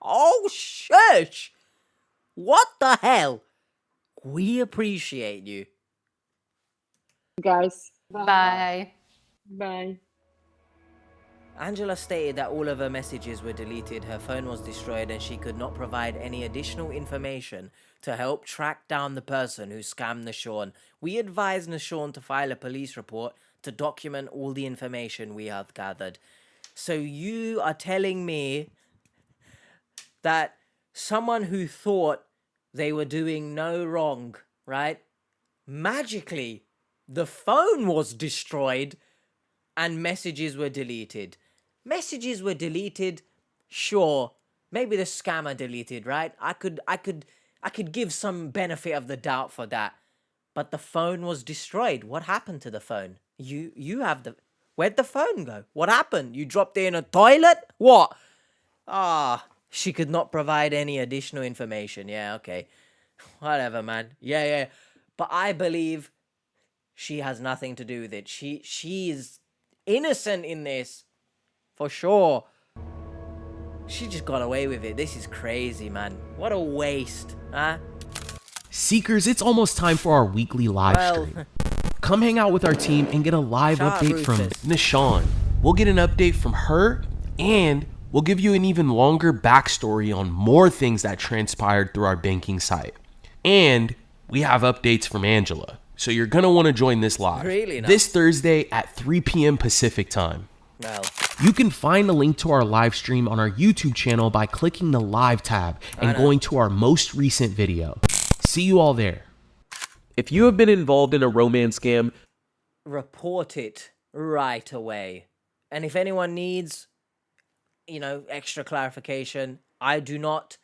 Oh, shush. What the hell? We appreciate you. Guys. Bye. Bye. Angela stated that all of her messages were deleted, her phone was destroyed, and she could not provide any additional information to help track down the person who scammed Neshawn. We advised Neshawn to file a police report to document all the information we have gathered. So you are telling me that someone who thought they were doing no wrong, right? Magically, the phone was destroyed and messages were deleted. Messages were deleted, sure. Maybe the scammer deleted, right? I could give some benefit of the doubt for that. But the phone was destroyed. What happened to the phone? You have the... Where'd the phone go? What happened? You dropped it in a toilet? What? She could not provide any additional information. Yeah, okay. Whatever, man. Yeah. But I believe she has nothing to do with it. She is innocent in this. For sure. She just got away with it. This is crazy, man. What a waste, huh? Seekers, it's almost time for our weekly live stream. Come hang out with our team and get a live update from Neshawn. We'll get an update from her, and we'll give you an even longer backstory on more things that transpired through our banking site. And we have updates from Angela. So you're going to want to join this live. Really nice. This Thursday at 3 p.m. Pacific time. Well, you can find a link to our live stream on our YouTube channel by clicking the live tab and going to our most recent video. See you all there. If you have been involved in a romance scam, report it right away. And if anyone needs, extra clarification, I do not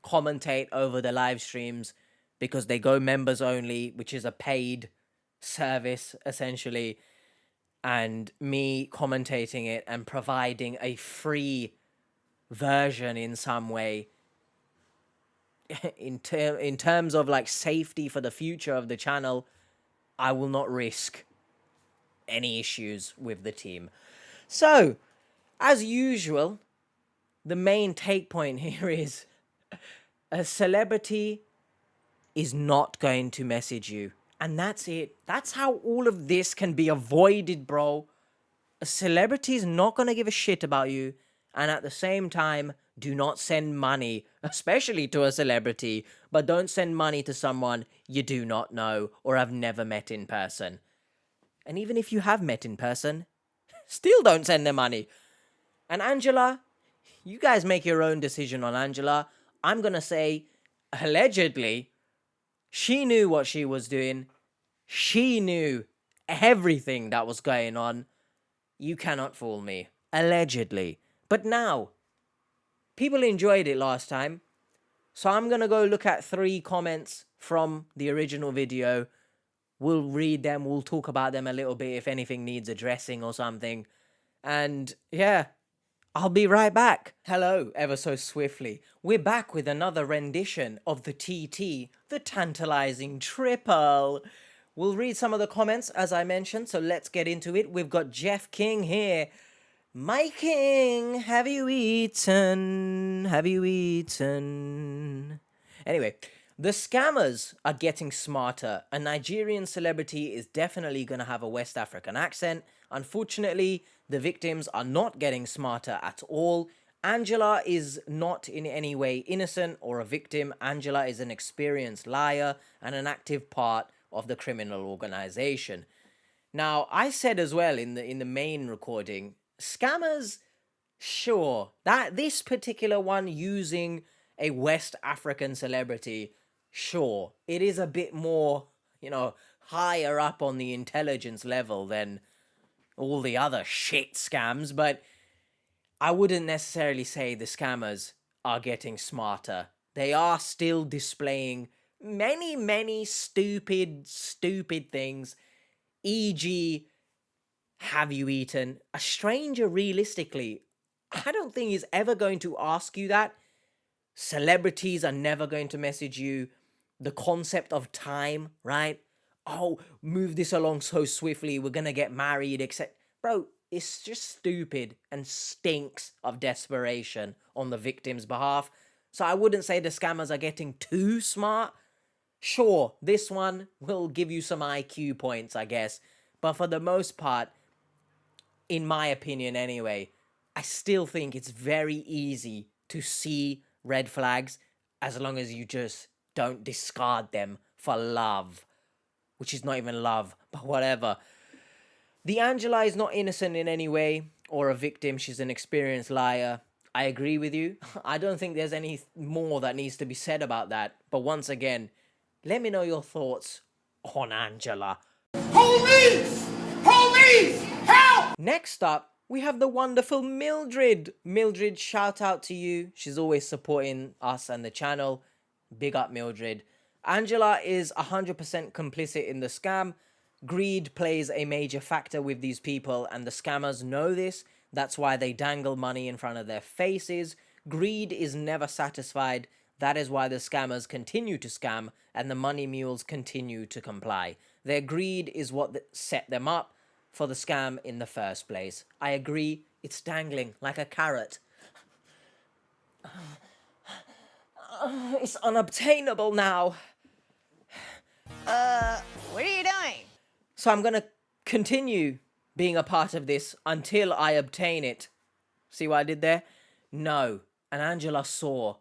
commentate over the live streams because they go members only, which is a paid service, essentially. And me commentating it and providing a free version in some way, in terms of like safety for the future of the channel, I will not risk any issues with the team. So, as usual, the main take point here is a celebrity is not going to message you. And that's it. That's how all of this can be avoided, bro. A celebrity is not going to give a shit about you. And at the same time, do not send money, especially to a celebrity. But don't send money to someone you do not know or have never met in person. And even if you have met in person, still don't send them money. And Angela, you guys make your own decision on Angela. I'm going to say, allegedly, she knew what she was doing. She knew everything that was going on. You cannot fool me. Allegedly. But now, people enjoyed it last time. So I'm going to go look at 3 comments from the original video. We'll read them. We'll talk about them a little bit if anything needs addressing or something. And yeah, I'll be right back. Hello, ever so swiftly. We're back with another rendition of the TT, the tantalizing triple. We'll read some of the comments, as I mentioned, so let's get into it. We've got Jeff King here. My king, have you eaten? Have you eaten? Anyway, the scammers are getting smarter. A Nigerian celebrity is definitely going to have a West African accent. Unfortunately, the victims are not getting smarter at all. Angela is not in any way innocent or a victim. Angela is an experienced liar and an active part of the criminal organization. Now, I said as well in the main recording, scammers, sure, that this particular one using a West African celebrity, sure, it is a bit more, higher up on the intelligence level than all the other shit scams, but I wouldn't necessarily say the scammers are getting smarter. They are still displaying many stupid things, e.g., have you eaten? A stranger, realistically, I don't think is ever going to ask you that. Celebrities are never going to message you. The concept of time, right? Oh, move this along so swiftly, we're gonna get married, etc. Bro, it's just stupid and stinks of desperation on the victim's behalf. So I wouldn't say the scammers are getting too smart. Sure, this one will give you some IQ points, I guess. But for the most part, in my opinion anyway, I still think it's very easy to see red flags as long as you just don't discard them for love, which is not even love, but whatever. The Angela is not innocent in any way or a victim. She's an experienced liar. I agree with you. I don't think there's any more that needs to be said about that. But once again, let me know your thoughts on Angela. Police! Police! Help! Next up, we have the wonderful Mildred. Mildred, shout out to you. She's always supporting us and the channel. Big up, Mildred. Angela is 100% complicit in the scam. Greed plays a major factor with these people, and the scammers know this. That's why they dangle money in front of their faces. Greed is never satisfied. That is why the scammers continue to scam, and the money mules continue to comply. Their greed is what set them up for the scam in the first place. I agree, it's dangling like a carrot. It's unobtainable now. What are you doing? So I'm gonna continue being a part of this until I obtain it. See what I did there? No. And Angela saw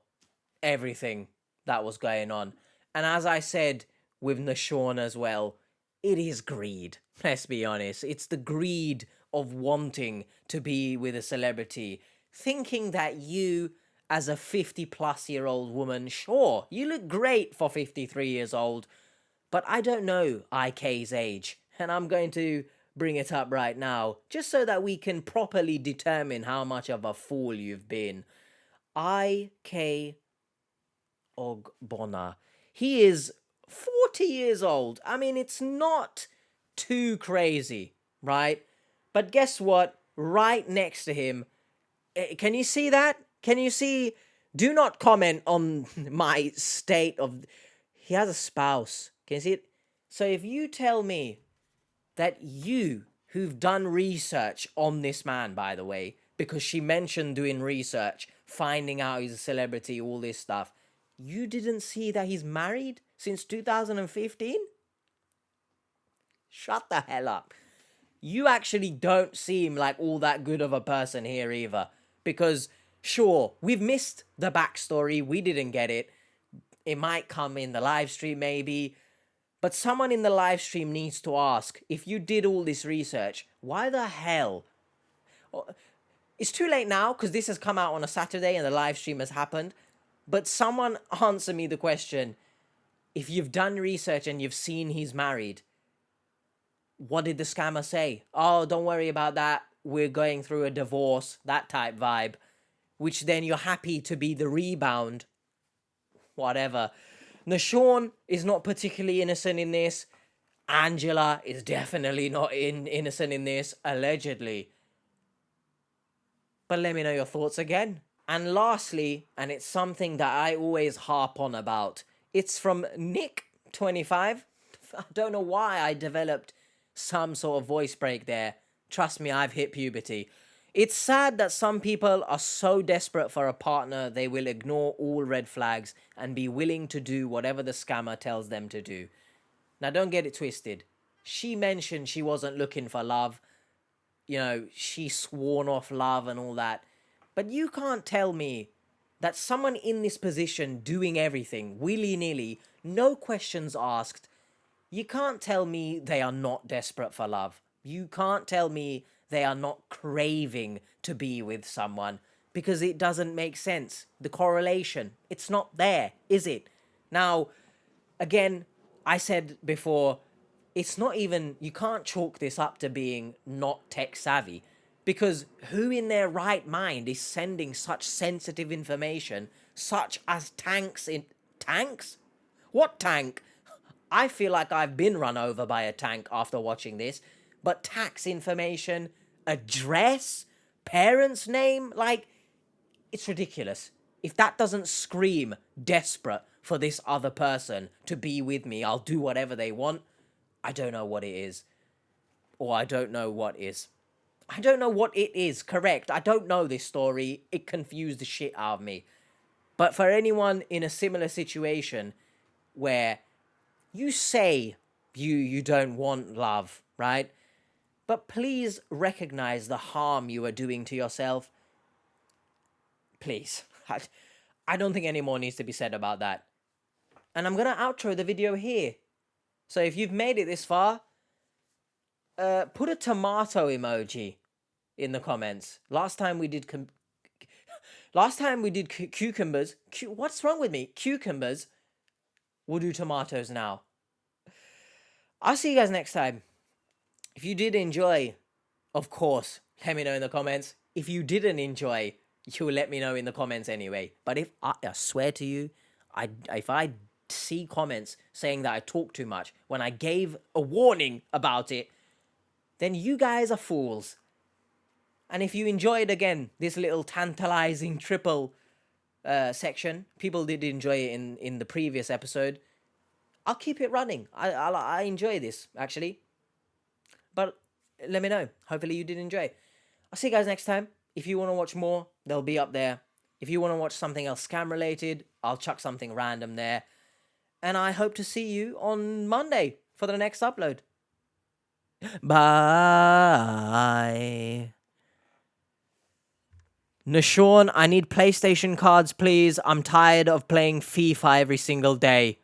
everything that was going on. And as I said with Neshawn as well, it is greed. Let's be honest. It's the greed of wanting to be with a celebrity. Thinking that you, as a 50-plus-year-old woman, sure, you look great for 53 years old, but I don't know IK's age. And I'm going to bring it up right now, just so that we can properly determine how much of a fool you've been. IK Ogbonna. He is 40 years old. I mean, it's not too crazy, right? But guess what? Right next to him, can you see that? Can you see? Do not comment on my state of... He has a spouse. Can you see it? So if you tell me that you, who've done research on this man, by the way, because she mentioned doing research, finding out he's a celebrity, all this stuff, you didn't see that he's married since 2015? Shut the hell up. You actually don't seem like all that good of a person here either. Because, sure, we've missed the backstory. We didn't get it. It might come in the live stream maybe. But someone in the live stream needs to ask, if you did all this research, why the hell? It's too late now because this has come out on a Saturday and the live stream has happened. But someone answer me the question, if you've done research and you've seen he's married, what did the scammer say? Oh, don't worry about that. We're going through a divorce, that type vibe. Which then you're happy to be the rebound. Whatever. Neshawn is not particularly innocent in this. Angela is definitely not innocent in this, allegedly. But let me know your thoughts again. And lastly, and it's something that I always harp on about, it's from Nick25. I don't know why I developed some sort of voice break there. Trust me, I've hit puberty. It's sad that some people are so desperate for a partner they will ignore all red flags and be willing to do whatever the scammer tells them to do. Now, don't get it twisted. She mentioned she wasn't looking for love. You know, she sworn off love and all that. But you can't tell me that someone in this position doing everything, willy-nilly, no questions asked, you can't tell me they are not desperate for love. You can't tell me they are not craving to be with someone, because it doesn't make sense. The correlation, it's not there, is it? Now, again, I said before, it's not even, you can't chalk this up to being not tech savvy, because who in their right mind is sending such sensitive information, such as tanks in... Tanks? What tank? I feel like I've been run over by a tank after watching this. But tax information, address, parents' name, like, it's ridiculous. If that doesn't scream desperate for this other person to be with me, I'll do whatever they want, I don't know what it is. Or I don't know what is. I don't know what it is, correct. I don't know this story. It confused the shit out of me. But for anyone in a similar situation where you say you don't want love, right? But please recognize the harm you are doing to yourself. Please. I don't think any more needs to be said about that. And I'm going to outro the video here. So if you've made it this far, put a tomato emoji in the comments. Last time we did cucumbers. What's wrong with me? Cucumbers. We'll do tomatoes now. I'll see you guys next time. If you did enjoy, of course, let me know in the comments. If you didn't enjoy, you'll let me know in the comments anyway. But if I swear to you, if I see comments saying that I talk too much when I gave a warning about it, then you guys are fools. And if you enjoyed, again, this little tantalizing triple section, people did enjoy it in the previous episode, I'll keep it running. I enjoy this, actually. But let me know. Hopefully you did enjoy. I'll see you guys next time. If you want to watch more, they'll be up there. If you want to watch something else scam related, I'll chuck something random there. And I hope to see you on Monday for the next upload. Bye. Neshawn, I need PlayStation cards, please. I'm tired of playing FIFA every single day.